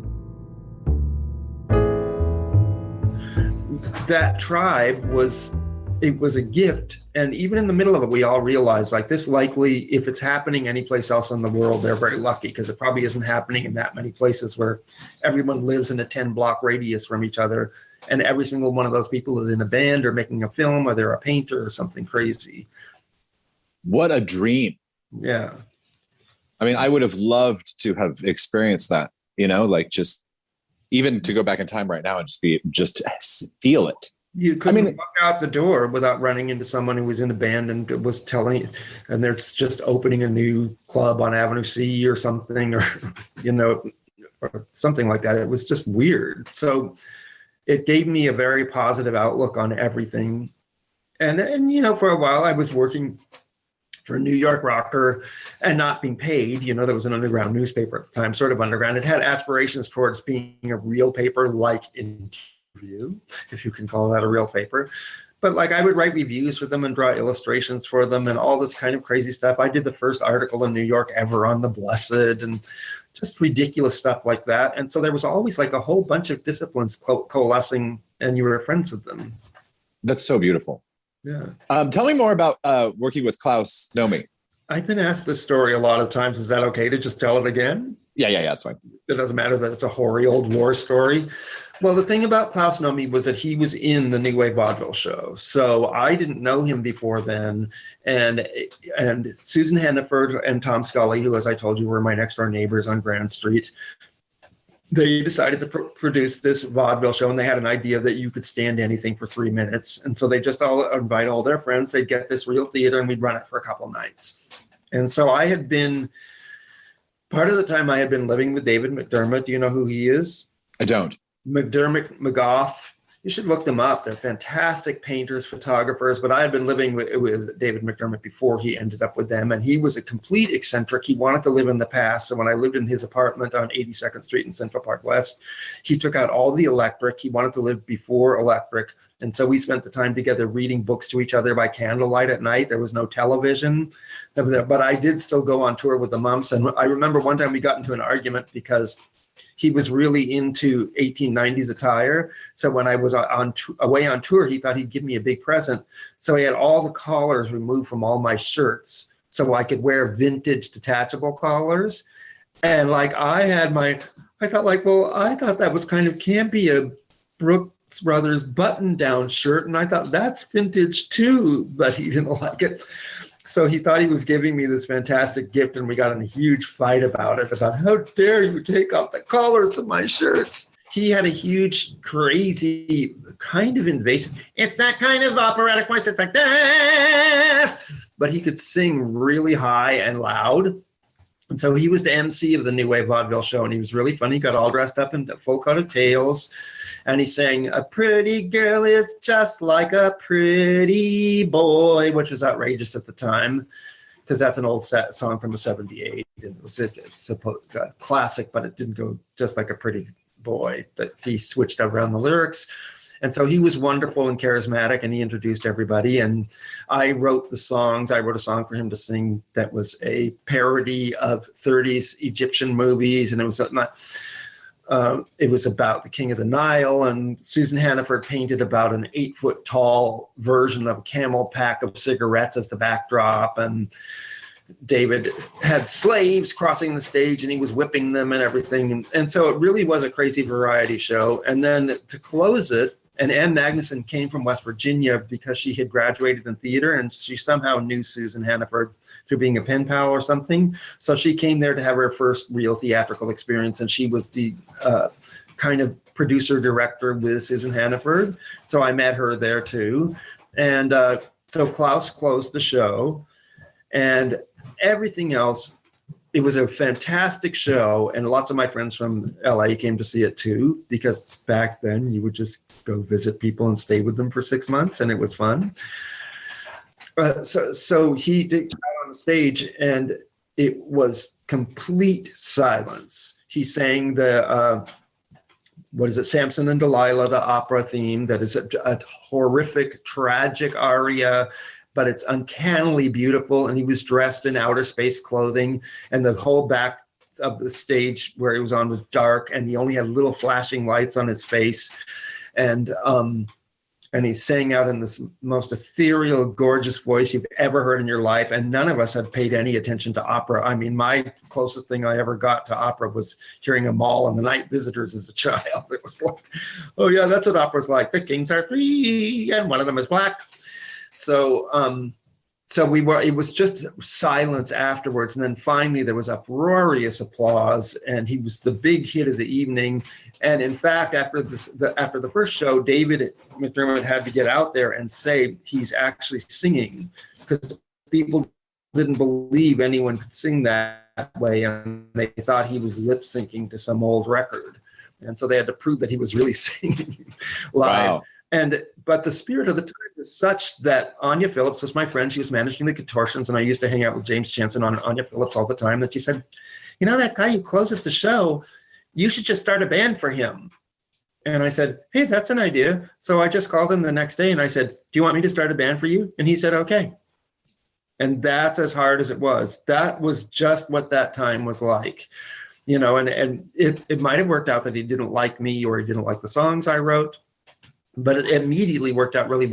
That tribe was a gift. And even in the middle of it, we all realized like this likely, if it's happening anyplace else in the world, they're very lucky because it probably isn't happening in that many places where everyone lives in a 10-block radius from each other. And every single one of those people is in a band or making a film or they're a painter or something crazy. What a dream. Yeah. I mean, I would have loved to have experienced that, like just even to go back in time right now and just feel it. You couldn't walk out the door without running into someone who was in a band and was telling, and they're just opening a new club on Avenue C or something, or, or something like that. It was just weird. So it gave me a very positive outlook on everything. And for a while I was working for a New York rocker and not being paid. There was an underground newspaper at the time, sort of underground. It had aspirations towards being a real paper, like Interview, if you can call that a real paper. But like I would write reviews for them and draw illustrations for them and all this kind of crazy stuff. I did the first article in New York ever on the Blessed and just ridiculous stuff like that. And so there was always like a whole bunch of disciplines coalescing and you were friends with them. That's so beautiful. Yeah. Tell me more about working with Klaus Nomi. I've been asked this story a lot of times. Is that okay to just tell it again? Yeah, it's fine. It doesn't matter that it's a hoary old war story. Well, the thing about Klaus Nomi was that he was in the New Wave Vaudeville show. So I didn't know him before then. And Susan Hannaford and Tom Scully, who, as I told you, were my next door neighbors on Grand Street, they decided to produce this vaudeville show, and they had an idea that you could stand anything for 3 minutes. And so they just all invite all their friends. They'd get this real theater, and we'd run it for a couple of nights. And so part of the time I had been living with David McDermott. Do you know who he is? I don't. McDermott, McGough. You should look them up. They're fantastic painters, photographers, but I had been living with David McDermott before he ended up with them, and he was a complete eccentric. He wanted to live in the past, so when I lived in his apartment on 82nd Street in Central Park West, he took out all the electric. He wanted to live before electric, and so we spent the time together reading books to each other by candlelight at night. There was no television, but I did still go on tour with the Mumps, and I remember one time we got into an argument because he was really into 1890s attire. So when I was away on tour, he thought he'd give me a big present. So he had all the collars removed from all my shirts so I could wear vintage detachable collars. And like I thought that was kind of campy, a Brooks Brothers button-down shirt. And I thought that's vintage too, but he didn't like it. So he thought he was giving me this fantastic gift, and we got in a huge fight about it, about how dare you take off the collars of my shirts. He had a huge, crazy, kind of invasive, it's that kind of operatic voice, it's like this, but he could sing really high and loud. And so he was the MC of the New Wave Vaudeville show, and he was really funny. He got all dressed up in the full coat of tails, and he sang, "A pretty girl is just like a pretty boy," which was outrageous at the time, because that's an old song from the 78. It was a classic, but it didn't go just like a pretty boy. That he switched around the lyrics. And so he was wonderful and charismatic, and he introduced everybody. And I wrote the songs. I wrote a song for him to sing that was a parody of 30s Egyptian movies. And it was about the King of the Nile. And Susan Hannaford painted about an 8-foot tall version of a camel pack of cigarettes as the backdrop. And David had slaves crossing the stage, and he was whipping them and everything. And so it really was a crazy variety show. And then to close it, and Ann Magnuson came from West Virginia because she had graduated in theater, and she somehow knew Susan Hannaford through being a pen pal or something. So she came there to have her first real theatrical experience, and she was the kind of producer director with Susan Hannaford. So I met her there too. And so Klaus closed the show, and everything else it was a fantastic show, and lots of my friends from LA came to see it too, because back then you would just go visit people and stay with them for 6 months, and it was fun. So he did out on the stage, and it was complete silence. He sang the Samson and Delilah, the opera theme that is a horrific, tragic aria, but it's uncannily beautiful. And he was dressed in outer space clothing, and the whole back of the stage where he was on was dark, and he only had little flashing lights on his face. And he sang out in this most ethereal, gorgeous voice you've ever heard in your life. And none of us had paid any attention to opera. I mean, my closest thing I ever got to opera was hearing a Mall and the Night Visitors as a child. It was like, oh yeah, that's what opera's like. The kings are 3 and one of them is black. So it was just silence afterwards. And then finally there was uproarious applause, and he was the big hit of the evening. And in fact, after the first show, David McDermott had to get out there and say he's actually singing, because people didn't believe anyone could sing that way. And they thought he was lip syncing to some old record. And so they had to prove that he was really singing live. Wow. But the spirit of the time was such that Anya Phillips was my friend. She was managing the Contortions, and I used to hang out with James Chanson on Anya Phillips all the time. That she said, you know, that guy who closes the show, you should just start a band for him. And I said, hey, that's an idea. So I just called him the next day and I said, do you want me to start a band for you? And he said, okay. And that's as hard as it was. That was just what that time was like. You know, and it might have worked out that he didn't like me or he didn't like the songs I wrote. But it immediately worked out really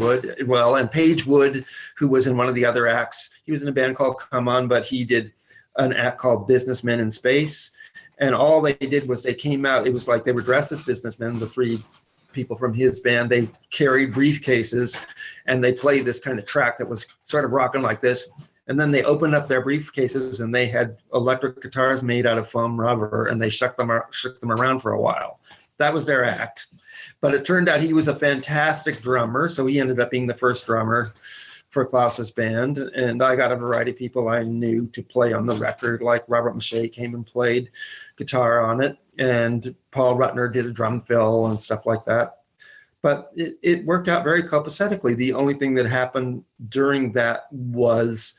well. And Paige Wood, who was in one of the other acts, he was in a band called Come On, but he did an act called Businessmen in Space. And all they did was they came out, it was like they were dressed as businessmen, the 3 people from his band. They carried briefcases, and they played this kind of track that was sort of rocking like this. And then they opened up their briefcases, and they had electric guitars made out of foam rubber, and they shook them around for a while. That was their act. But it turned out he was a fantastic drummer, so he ended up being the first drummer for Klaus's band. And I got a variety of people I knew to play on the record, like Robert Mache came and played guitar on it, and Paul Ruttner did a drum fill and stuff like that. But it worked out very copacetically. The only thing that happened during that was,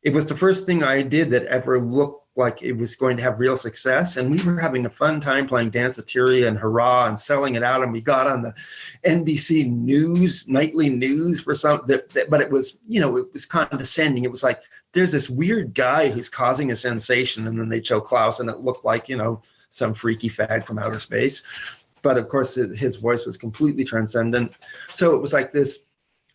it was the first thing I did that ever looked like it was going to have real success. And we were having a fun time playing Danceteria and Hurrah and selling it out. And we got on the NBC News, nightly news for but it was, you know, it was condescending. It was like, there's this weird guy who's causing a sensation. And then they show Klaus, and it looked like, you know, some freaky fag from outer space. But of course, his voice was completely transcendent. So it was like this,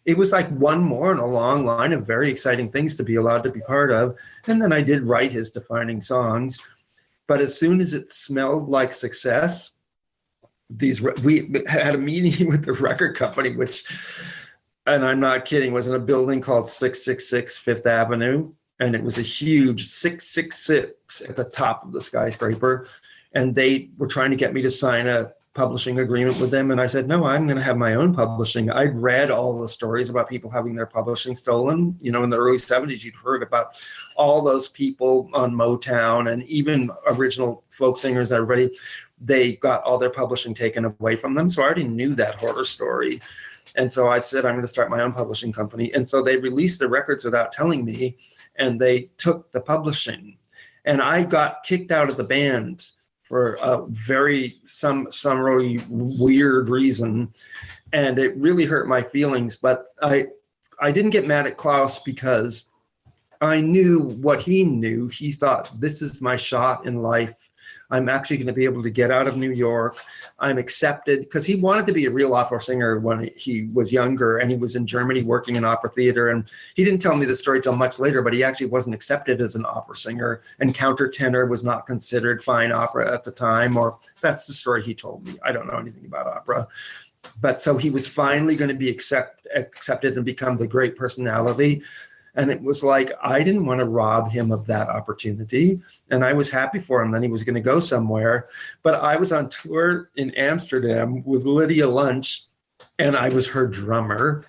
it was like one more in a long line of very exciting things to be allowed to be part of. And then I did write his defining songs. But as soon as it smelled like success, we had a meeting with the record company, which, and I'm not kidding, was in a building called 666 Fifth Avenue. And it was a huge 666 at the top of the skyscraper. And they were trying to get me to sign a publishing agreement with them. And I said, no, I'm going to have my own publishing. I'd read all the stories about people having their publishing stolen. You know, in the early 70s, you'd heard about all those people on Motown, and even original folk singers, everybody, they got all their publishing taken away from them. So I already knew that horror story. And so I said, I'm going to start my own publishing company. And so they released the records without telling me, and they took the publishing. And I got kicked out of the band for some really weird reason. And it really hurt my feelings. But I didn't get mad at Klaus, because I knew what he knew. He thought, this is my shot in life. I'm actually going to be able to get out of New York. I'm accepted, because he wanted to be a real opera singer when he was younger, and he was in Germany working in opera theater. And he didn't tell me the story till much later, but he actually wasn't accepted as an opera singer, and counter-tenor was not considered fine opera at the time, or that's the story he told me. I don't know anything about opera. But so he was finally going to be accepted and become the great personality. And it was like, I didn't want to rob him of that opportunity. And I was happy for him that he was going to go somewhere. But I was on tour in Amsterdam with Lydia Lunch, and I was her drummer.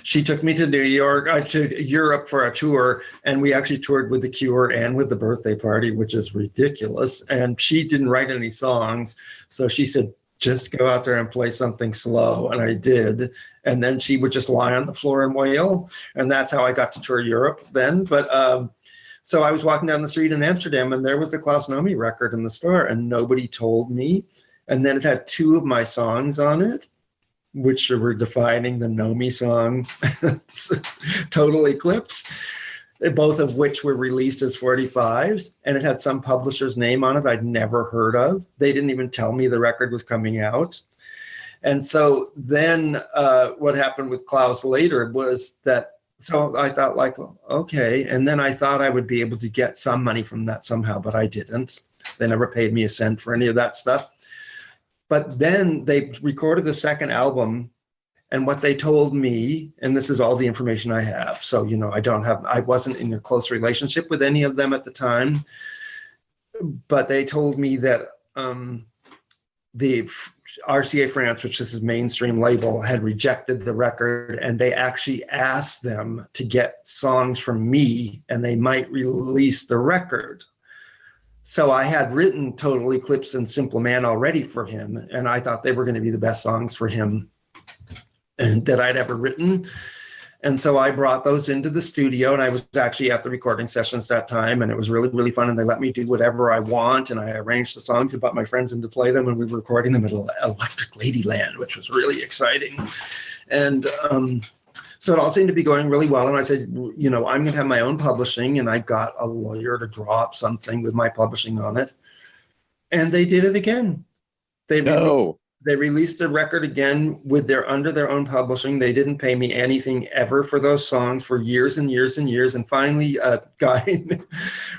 She took me to New York, to Europe for a tour, and we actually toured with The Cure and with The Birthday Party, which is ridiculous. And she didn't write any songs, so she said, just go out there and play something slow. And I did. And then she would just lie on the floor and wail. And that's how I got to tour Europe then. But so I was walking down the street in Amsterdam, and there was the Klaus Nomi record in the store, and nobody told me. And then it had 2 of my songs on it, which were defining the Nomi song, Total Eclipse, both of which were released as 45s. And it had some publisher's name on it I'd never heard of. They didn't even tell me the record was coming out. And so then what happened with Klaus later was that, so I thought like, okay. And then I thought I would be able to get some money from that somehow, but I didn't. They never paid me a cent for any of that stuff. But then they recorded the second album, and what they told me, and this is all the information I have. So, you know, I wasn't in a close relationship with any of them at the time, but they told me that the RCA France, which is his mainstream label, had rejected the record, and they actually asked them to get songs from me and they might release the record. So I had written Total Eclipse and Simple Man already for him, and I thought they were going to be the best songs for him and that I'd ever written. And so I brought those into the studio, and I was actually at the recording sessions that time, and it was really, really fun. And they let me do whatever I want, and I arranged the songs and brought my friends in to play them, and we were recording them at Electric Ladyland, which was really exciting. And so it all seemed to be going really well. And I said, you know, I'm going to have my own publishing, and I got a lawyer to draw up something with my publishing on it. And they did it again. They released the record again under their own publishing. They didn't pay me anything ever for those songs for years and years and years. And finally, a guy,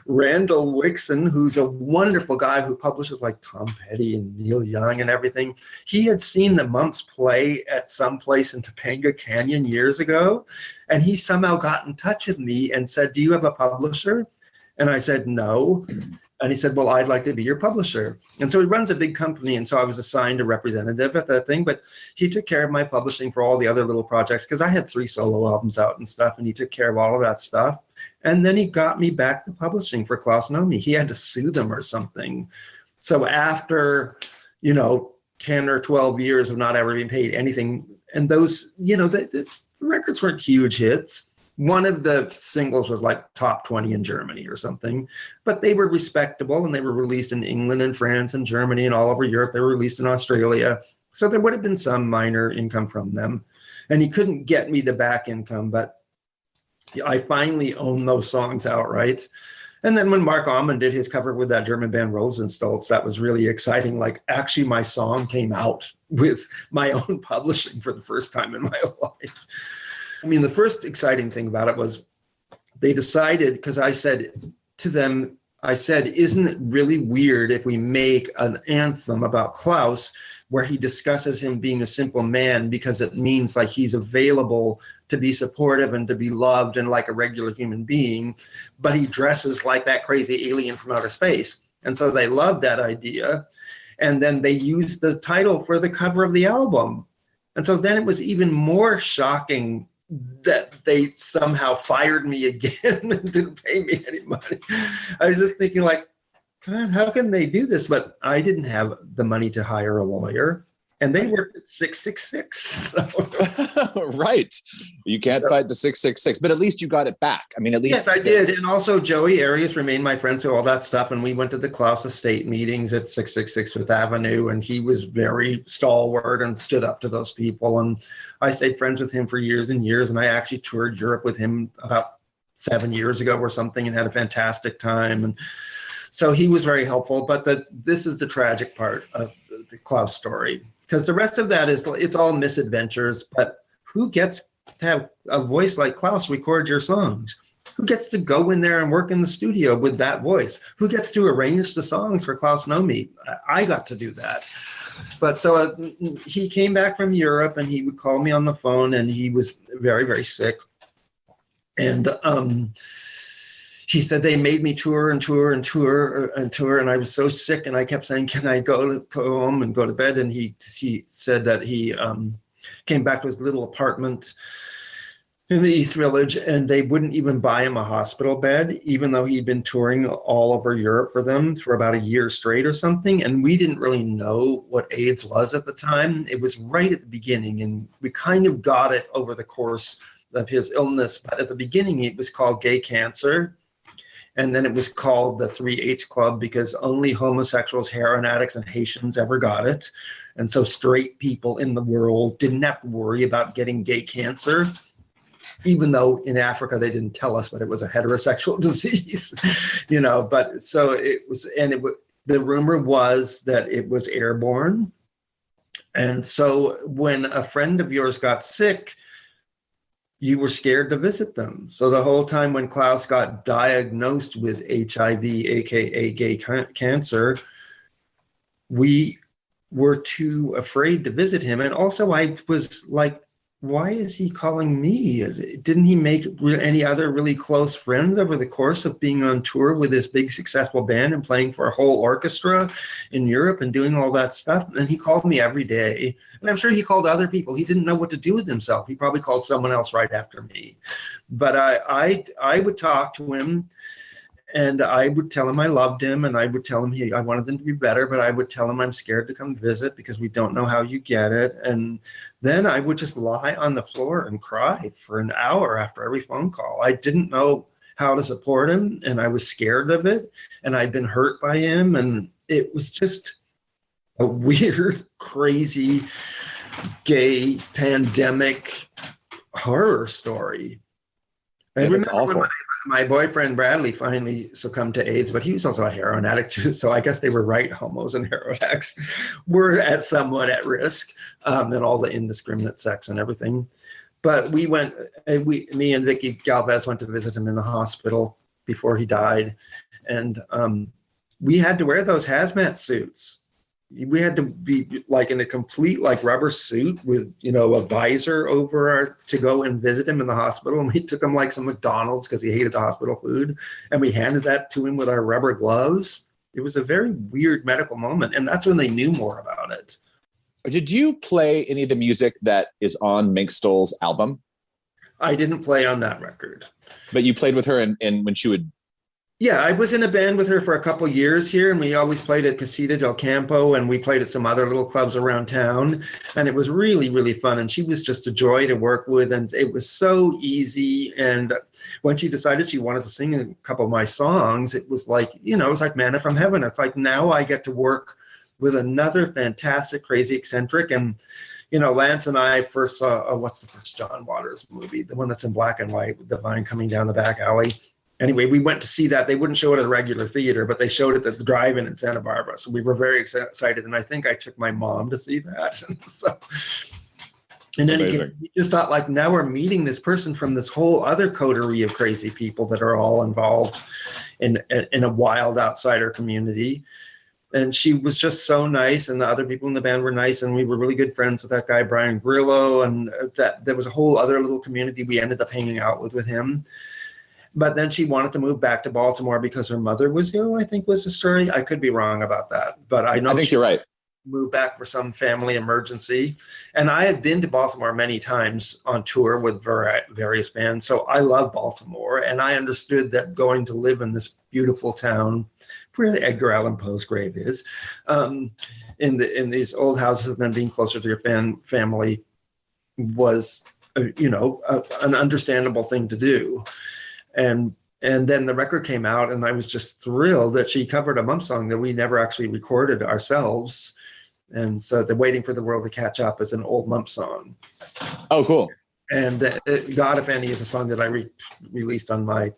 Randall Wixon, who's a wonderful guy who publishes like Tom Petty and Neil Young and everything. He had seen the Mumps play at some place in Topanga Canyon years ago. And he somehow got in touch with me and said, do you have a publisher? And I said, no. And he said, well, I'd like to be your publisher. And so he runs a big company. And so I was assigned a representative at that thing. But he took care of my publishing for all the other little projects, because I had 3 solo albums out and stuff. And he took care of all of that stuff. And then he got me back the publishing for Klaus Nomi. He had to sue them or something. So after, 10 or 12 years of not ever being paid anything, and those, the records weren't huge hits. One of the singles was like top 20 in Germany or something, but they were respectable, and they were released in England and France and Germany and all over Europe. They were released in Australia. So there would have been some minor income from them. And he couldn't get me the back income, but I finally owned those songs outright. And then when Mark Allman did his cover with that German band Rosenstolz, that was really exciting. Like, actually, my song came out with my own publishing for the first time in my life. I mean, the first exciting thing about it was they decided, because I said to them, isn't it really weird if we make an anthem about Klaus where he discusses him being a simple man, because it means like he's available to be supportive and to be loved and like a regular human being, but he dresses like that crazy alien from outer space. And so they loved that idea. And then they used the title for the cover of the album. And so then it was even more shocking that they somehow fired me again and didn't pay me any money. I was just thinking like, God, how can they do this? But I didn't have the money to hire a lawyer, and they worked at 666. So. Right. You can't fight the 666, but at least you got it back. I mean, at least. Yes, I did. And also Joey Arias remained my friend through all that stuff. And we went to the Klaus Estate meetings at 666 Fifth Avenue. And he was very stalwart and stood up to those people. And I stayed friends with him for years and years. And I actually toured Europe with him about 7 years ago or something and had a fantastic time. And so he was very helpful. But this is the tragic part of the Klaus story, because the rest of that it's all misadventures. But who gets to have a voice like Klaus record your songs? Who gets to go in there and work in the studio with that voice? Who gets to arrange the songs for Klaus Nomi? I got to do that. But so he came back from Europe, and he would call me on the phone, and he was very, very sick. And he said they made me tour. And I was so sick, and I kept saying, can I go home and go to bed? And he said that he came back to his little apartment in the East Village, and they wouldn't even buy him a hospital bed, even though he'd been touring all over Europe for them for about a year straight or something. And we didn't really know what AIDS was at the time. It was right at the beginning, and we kind of got it over the course of his illness. But at the beginning, it was called gay cancer. And then it was called the 3H Club because only homosexuals, heroin addicts, and Haitians ever got it. And so straight people in the world didn't have to worry about getting gay cancer, even though in Africa they didn't tell us, but it was a heterosexual disease, But so it was, and the rumor was that it was airborne. And so when a friend of yours got sick, you were scared to visit them. So the whole time when Klaus got diagnosed with HIV, aka gay cancer, we were too afraid to visit him. And also I was like, why is he calling me? Didn't he make any other really close friends over the course of being on tour with this big successful band and playing for a whole orchestra in Europe and doing all that stuff? And he called me every day. And I'm sure he called other people. He didn't know what to do with himself. He probably called someone else right after me. But I would talk to him, and I would tell him I loved him, and I would tell him I wanted him to be better, but I would tell him I'm scared to come visit because we don't know how you get it. And then I would just lie on the floor and cry for an hour after every phone call. I didn't know how to support him, and I was scared of it, and I'd been hurt by him, and it was just a weird, crazy, gay pandemic horror story. I remember it's awful. My boyfriend Bradley finally succumbed to AIDS, but he was also a heroin addict too. So I guess they were right. Homos and heroin addicts were somewhat at risk, and all the indiscriminate sex and everything. But me and Vicky Galvez went to visit him in the hospital before he died, and we had to wear those hazmat suits. We had to be like in a complete like rubber suit with, a visor over to go and visit him in the hospital. And we took him like some McDonald's because he hated the hospital food. And we handed that to him with our rubber gloves. It was a very weird medical moment. And that's when they knew more about it. Did you play any of the music that is on Mink Stoll's album? I didn't play on that record. But you played with her and when she would... Yeah, I was in a band with her for a couple of years here, and we always played at Casita del Campo, and we played at some other little clubs around town, and it was really, really fun, and she was just a joy to work with, and it was so easy. And when she decided she wanted to sing a couple of my songs, it was like, it was like manna from heaven. It's like now I get to work with another fantastic, crazy eccentric. And Lance and I first saw, what's the first John Waters movie? The one that's in black and white with the vine coming down the back alley. Anyway, we went to see that. They wouldn't show it at a regular theater, but they showed it at the drive-in in Santa Barbara. So we were very excited. And I think I took my mom to see that. And then we just thought, like, now we're meeting this person from this whole other coterie of crazy people that are all involved in a wild outsider community. And she was just so nice, and the other people in the band were nice, and we were really good friends with that guy, Brian Grillo, and that there was a whole other little community we ended up hanging out with him. But then she wanted to move back to Baltimore because her mother was ill, I think was the story. I could be wrong about that, but I think you're right. Moved back for some family emergency. And I had been to Baltimore many times on tour with various bands. So I love Baltimore, and I understood that going to live in this beautiful town where Edgar Allan Poe's grave is, in these old houses, and then being closer to your family was, an understandable thing to do. And then the record came out, and I was just thrilled that she covered a Mumps song that we never actually recorded ourselves. And so the Waiting for the World to Catch Up is an old Mumps song. Oh, cool. And God, If Any is a song that I released on my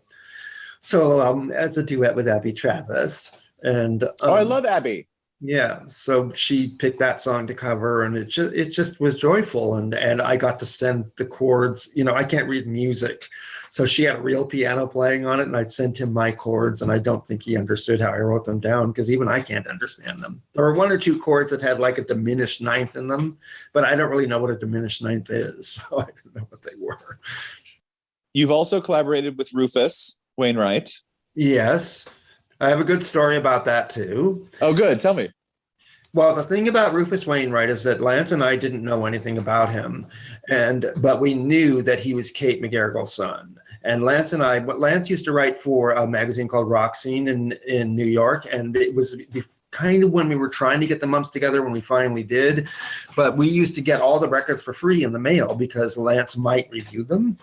solo album as a duet with Abby Travis. And I love Abby. Yeah, so she picked that song to cover, and it just was joyful. And I got to send the chords. I can't read music, so she had a real piano playing on it, and I sent him my chords, and I don't think he understood how I wrote them down, because even I can't understand them. There were one or two chords that had like a diminished ninth in them, but I don't really know what a diminished ninth is, so I don't know what they were. You've also collaborated with Rufus Wainwright. Yes. I have a good story about that too. Oh, good. Tell me. Well, the thing about Rufus Wainwright is that Lance and I didn't know anything about him, but we knew that he was Kate McGarrigle's son. And Lance used to write for a magazine called Rock Scene in New York, and it was kind of when we were trying to get the Mumps together, when we finally did. But we used to get all the records for free in the mail because Lance might review them.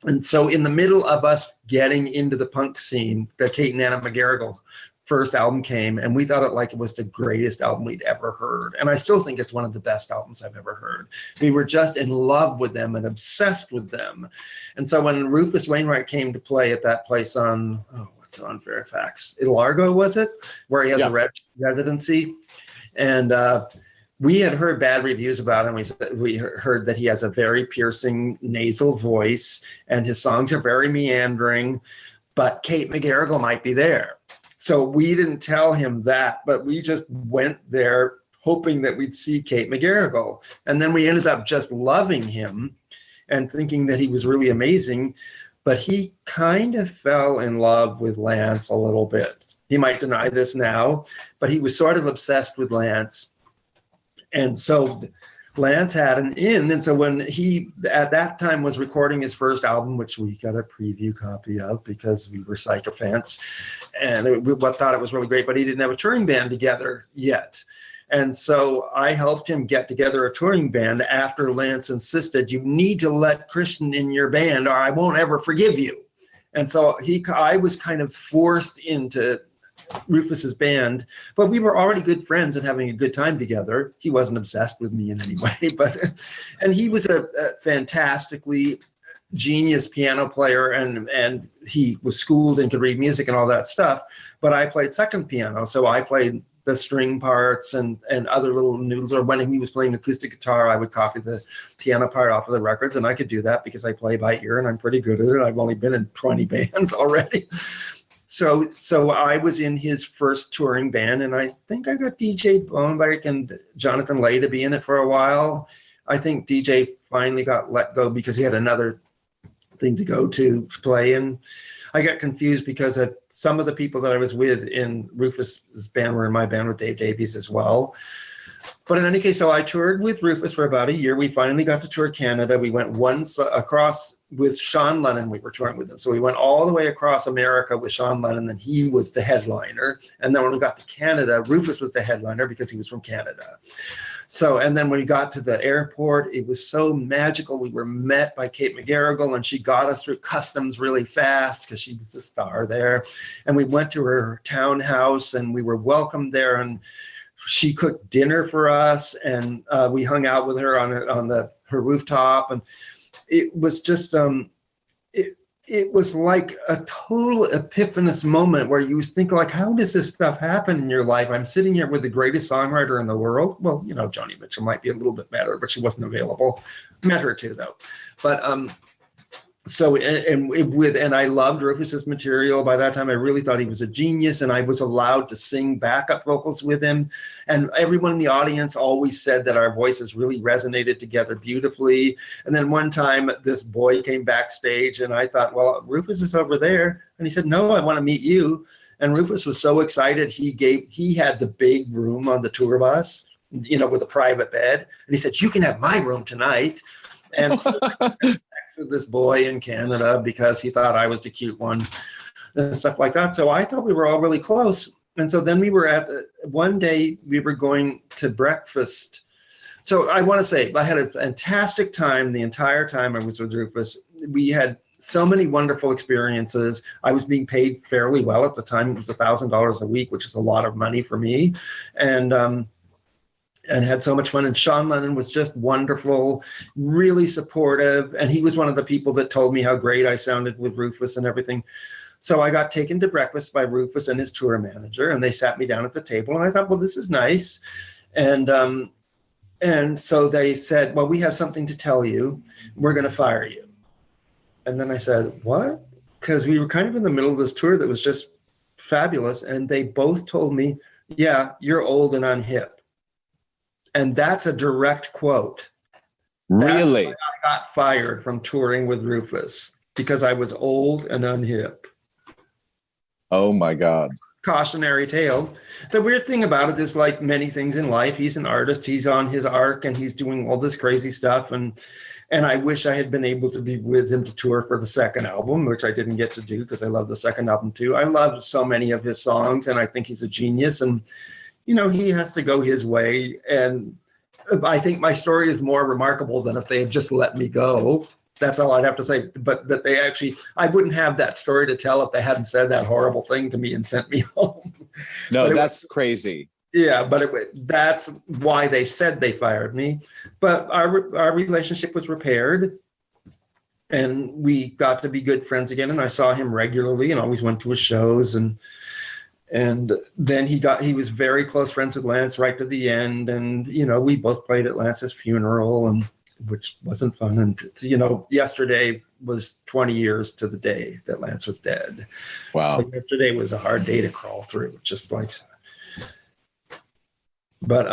And so in the middle of us getting into the punk scene, the Kate and Anna McGarrigle first album came, and we thought it was the greatest album we'd ever heard. And I still think it's one of the best albums I've ever heard. We were just in love with them and obsessed with them. And so when Rufus Wainwright came to play at that place on, what's it on Fairfax? Largo, was it? Where he has a residency. And we had heard bad reviews about him. We heard that he has a very piercing nasal voice and his songs are very meandering, but Kate McGarrigle might be there. So we didn't tell him that, but we just went there hoping that we'd see Kate McGarrigle. And then we ended up just loving him and thinking that he was really amazing. But he kind of fell in love with Lance a little bit. He might deny this now, but he was sort of obsessed with Lance. And so Lance had an in. And so when he, at that time, was recording his first album, which we got a preview copy of because we were sycophants, and we thought it was really great, but he didn't have a touring band together yet. And so I helped him get together a touring band after Lance insisted, you need to let Kristian in your band or I won't ever forgive you. And so I was kind of forced into Rufus's band, but we were already good friends and having a good time together. He wasn't obsessed with me in any way, and he was a fantastically genius piano player, and he was schooled and could read music and all that stuff. But I played second piano, so I played the string parts and other little noodles. Or when he was playing acoustic guitar, I would copy the piano part off of the records, and I could do that because I play by ear and I'm pretty good at it. I've only been in 20 bands already. So I was in his first touring band, and I think I got DJ Bonebeck and Jonathan Lay to be in it for a while. I think DJ finally got let go because he had another thing to go to play. And I got confused because some of the people that I was with in Rufus's band were in my band with Dave Davies as well. But in any case, so I toured with Rufus for about a year. We finally got to tour Canada. We went once across with Sean Lennon. We were touring with him. So we went all the way across America with Sean Lennon, and he was the headliner. And then when we got to Canada, Rufus was the headliner because he was from Canada. So, and then when we got to the airport, it was so magical. We were met by Kate McGarrigle, and she got us through customs really fast because she was the star there. And we went to her townhouse, and we were welcomed there, and she cooked dinner for us, and we hung out with her on her rooftop, and it was just it was like a total epiphanous moment where you think like, how does this stuff happen in your life? I'm sitting here with the greatest songwriter in the world. Well, Joni Mitchell might be a little bit better, but she wasn't available. Met her too, though. But and I loved Rufus's material. By that time, I really thought he was a genius, and I was allowed to sing backup vocals with him. And everyone in the audience always said that our voices really resonated together beautifully. And then one time, this boy came backstage, and I thought, well, Rufus is over there. And he said, no, I want to meet you. And Rufus was so excited. He had the big room on the tour bus, with a private bed. And he said, you can have my room tonight. And so this boy in Canada because he thought I was the cute one and stuff like that. So I thought we were all really close. And so then we were one day we were going to breakfast. So I want to say I had a fantastic time the entire time I was with Rufus. We had so many wonderful experiences. I was being paid fairly well at the time. It was $1,000 a week, which is a lot of money for me. And had so much fun. And Sean Lennon was just wonderful, really supportive. And he was one of the people that told me how great I sounded with Rufus and everything. So I got taken to breakfast by Rufus and his tour manager, and they sat me down at the table. And I thought, well, this is nice. And so they said, well, we have something to tell you. We're going to fire you. And then I said, what? Because we were kind of in the middle of this tour that was just fabulous. And they both told me, yeah, you're old and unhip. And that's a direct quote. Really? That's why I got fired from touring with Rufus because I was old and unhip. Oh my God. cautionary tale. The weird thing about it is, like many things in life, he's an artist, he's on his arc, and he's doing all this crazy stuff. And I wish I had been able to be with him to tour for the second album, which I didn't get to do because I love the second album too. I love so many of his songs, and I think he's a genius. And, you know, he has to go his way. And I think my story is more remarkable than if they had just let me go. That's all I'd have to say. But that they actually, I wouldn't have that story to tell if they hadn't said that horrible thing to me and sent me home. No, that's crazy. Yeah, but that's why they said they fired me. But our relationship was repaired, and we got to be good friends again. And I saw him regularly and always went to his shows. And then he was very close friends with Lance right to the end. And, you know, we both played at Lance's funeral, and which wasn't fun. And, you know, yesterday was 20 years to the day that Lance was dead. Wow. So yesterday was a hard day to crawl through, just like, but,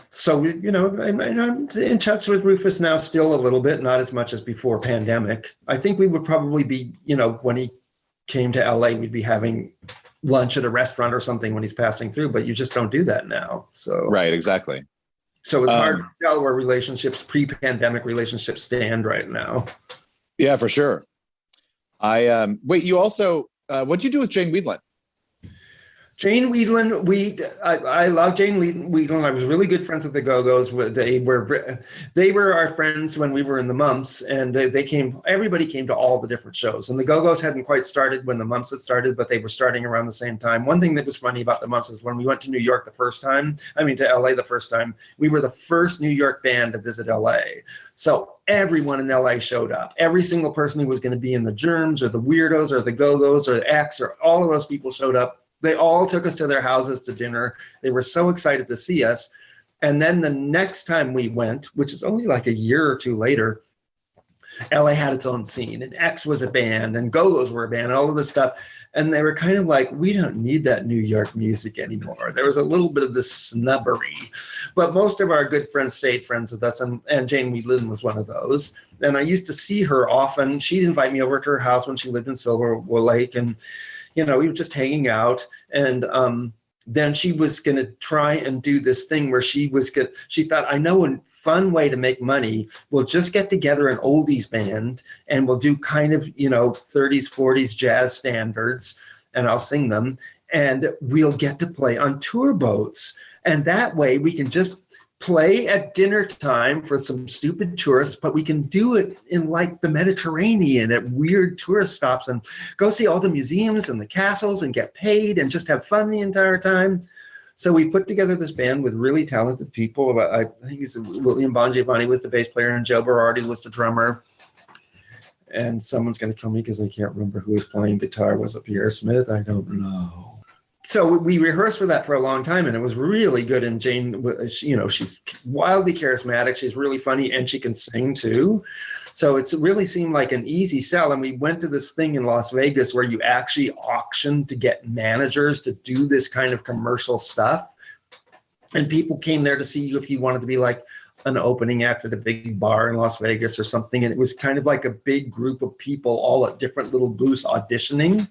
so, you know, I'm in touch with Rufus now still a little bit, not as much as before pandemic. I think we would probably be, you know, when he came to LA, we'd be having lunch at a restaurant or something when he's passing through, but you just don't do that now. So, right, exactly. So it's hard to tell where pre-pandemic relationships stand right now. Yeah, for sure. Wait, you also, what'd you do with Jane Wiedlin? Jane Wiedlin, I love Jane Wiedlin. I was really good friends with the Go-Go's. They were our friends when we were in the Mumps, and everybody came to all the different shows. And the Go-Go's hadn't quite started when the Mumps had started, but they were starting around the same time. One thing that was funny about the Mumps is when we went to LA the first time, we were the first New York band to visit LA. So everyone in LA showed up. Every single person who was going to be in the Germs or the Weirdos or the Go-Go's or X, or all of those people showed up. They all took us to their houses to dinner. They were so excited to see us. And then the next time we went, which is only like a year or two later, LA had its own scene, and X was a band, and Go-Go's were a band, and all of this stuff. And they were kind of like, we don't need that New York music anymore. There was a little bit of this snubbery. But most of our good friends stayed friends with us, and Jane Wiedlin was one of those. And I used to see her often. She'd invite me over to her house when she lived in Silver Lake, and you know, we were just hanging out, and then she was going to try and do this thing where she thought, I know a fun way to make money. We'll just get together an oldies band, and we'll do kind of, you know, 30s, 40s jazz standards, and I'll sing them, and we'll get to play on tour boats. And that way we can just play at dinner time for some stupid tourists, but we can do it in like the Mediterranean at weird tourist stops, and go see all the museums and the castles and get paid and just have fun the entire time. So we put together this band with really talented people. I think William Bongiovanni was the bass player, and Joe Berardi was the drummer. And someone's going to kill me because I can't remember who was playing guitar. Was it Pierre Smith? I don't know. So we rehearsed for that for a long time, and it was really good. And Jane, you know, she's wildly charismatic. She's really funny, and she can sing too. So it really seemed like an easy sell. And we went to this thing in Las Vegas where you actually auction to get managers to do this kind of commercial stuff. And people came there to see you if you wanted to be like an opening act at a big bar in Las Vegas or something. And it was kind of like a big group of people all at different little booths auditioning,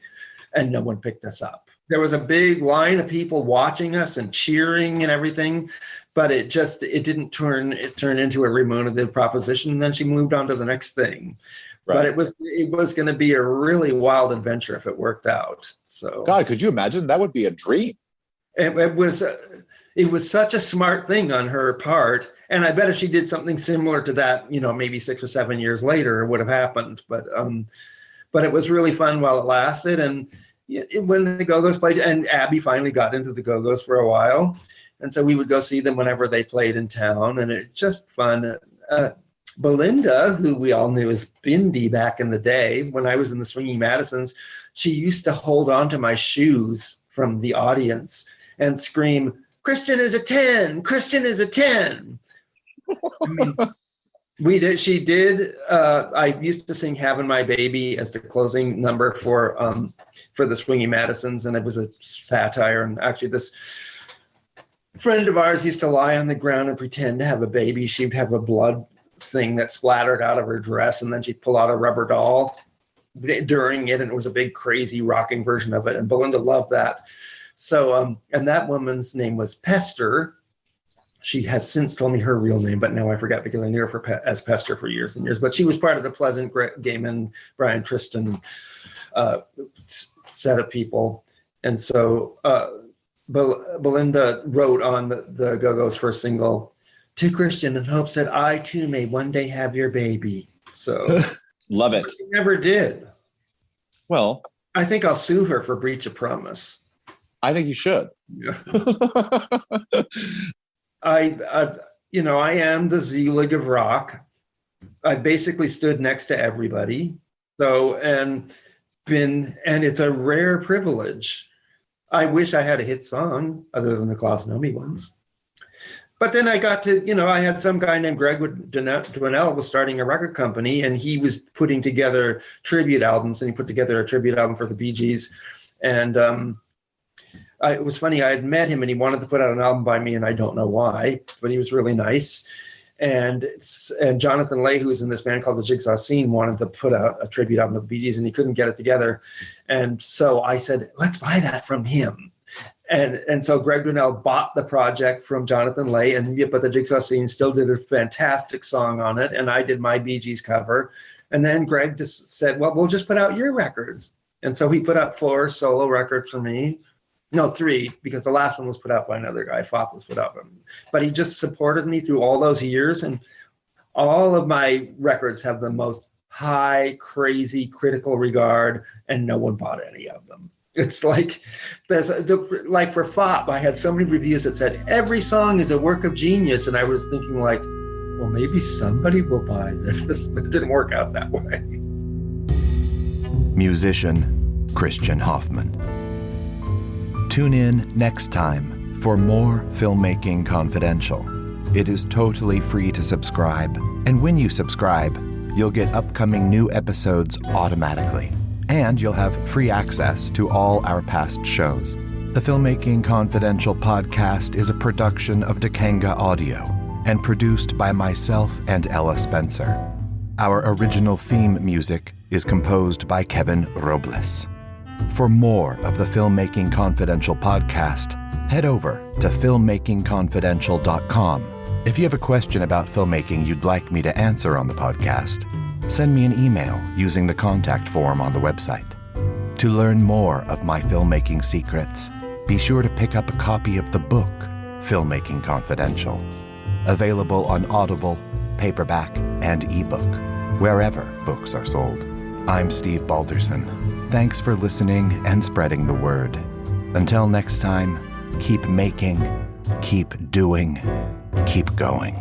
and no one picked us up. There was a big line of people watching us and cheering and everything, but it didn't turn into a remunerative proposition. And then she moved on to the next thing. Right. But it was going to be a really wild adventure if it worked out. So God, could you imagine? That would be a dream. It was such a smart thing on her part. And I bet if she did something similar to that, you know, maybe 6 or 7 years later, it would have happened. But it was really fun while it lasted. And when the Go-Go's played, and Abby finally got into the Go-Go's for a while. And so we would go see them whenever they played in town, and it's just fun. Belinda, who we all knew as Bindi back in the day, when I was in the Swinging Madisons, she used to hold on to my shoes from the audience and scream, "Kristian is a 10, Kristian is a 10. I mean, she did. I used to sing "Having My Baby" as the closing number for the Swinging Madisons, and it was a satire. And actually, this friend of ours used to lie on the ground and pretend to have a baby. She'd have a blood thing that splattered out of her dress, and then she'd pull out a rubber doll during it, and it was a big, crazy rocking version of it. And Belinda loved that. So, and that woman's name was Pester. She has since told me her real name, but now I forgot because I knew her as Pester for years and years. But she was part of the Pleasant, Gaiman, Brian Tristan set of people. And so Belinda wrote on the Go-Go's first single, "To Kristian, in hopes that I too may one day have your baby." So love it. She never did. Well, I think I'll sue her for breach of promise. I think you should. Yeah. I am the Z-Lig of rock. I basically stood next to everybody. So, and it's a rare privilege. I wish I had a hit song other than the Klaus Nomi ones. But then I got to, I had some guy named Greg Dwinell was starting a record company, and he was putting together tribute albums, and he put together a tribute album for the Bee Gees. And it was funny, I had met him and he wanted to put out an album by me, and I don't know why, but he was really nice. And Jonathan Lay, who's in this band called the Jigsaw Scene, wanted to put out a tribute album of the Bee Gees, and he couldn't get it together. And so I said, let's buy that from him. And so Greg Dwinell bought the project from Jonathan Lay, but the Jigsaw Scene still did a fantastic song on it, and I did my Bee Gees cover. And then Greg just said, well, we'll just put out your records. And so he put out 4 solo records for me. No, 3, because the last one was put out by another guy. Fop was put out by him. But he just supported me through all those years. And all of my records have the most high, crazy, critical regard, and no one bought any of them. It's like, like for Fop, I had so many reviews that said, every song is a work of genius. And I was thinking like, well, maybe somebody will buy this. But it didn't work out that way. Musician Kristian Hoffman. Tune in next time for more Filmmaking Confidential. It is totally free to subscribe, and when you subscribe, you'll get upcoming new episodes automatically, and you'll have free access to all our past shows. The Filmmaking Confidential podcast is a production of Dakanga Audio and produced by myself and Ella Spencer. Our original theme music is composed by Kevin Robles. For more of the Filmmaking Confidential podcast, head over to filmmakingconfidential.com. If you have a question about filmmaking you'd like me to answer on the podcast, send me an email using the contact form on the website. To learn more of my filmmaking secrets, be sure to pick up a copy of the book, Filmmaking Confidential, available on Audible, paperback, and ebook, wherever books are sold. I'm Steve Balderson. Thanks for listening and spreading the word. Until next time, keep making, keep doing, keep going.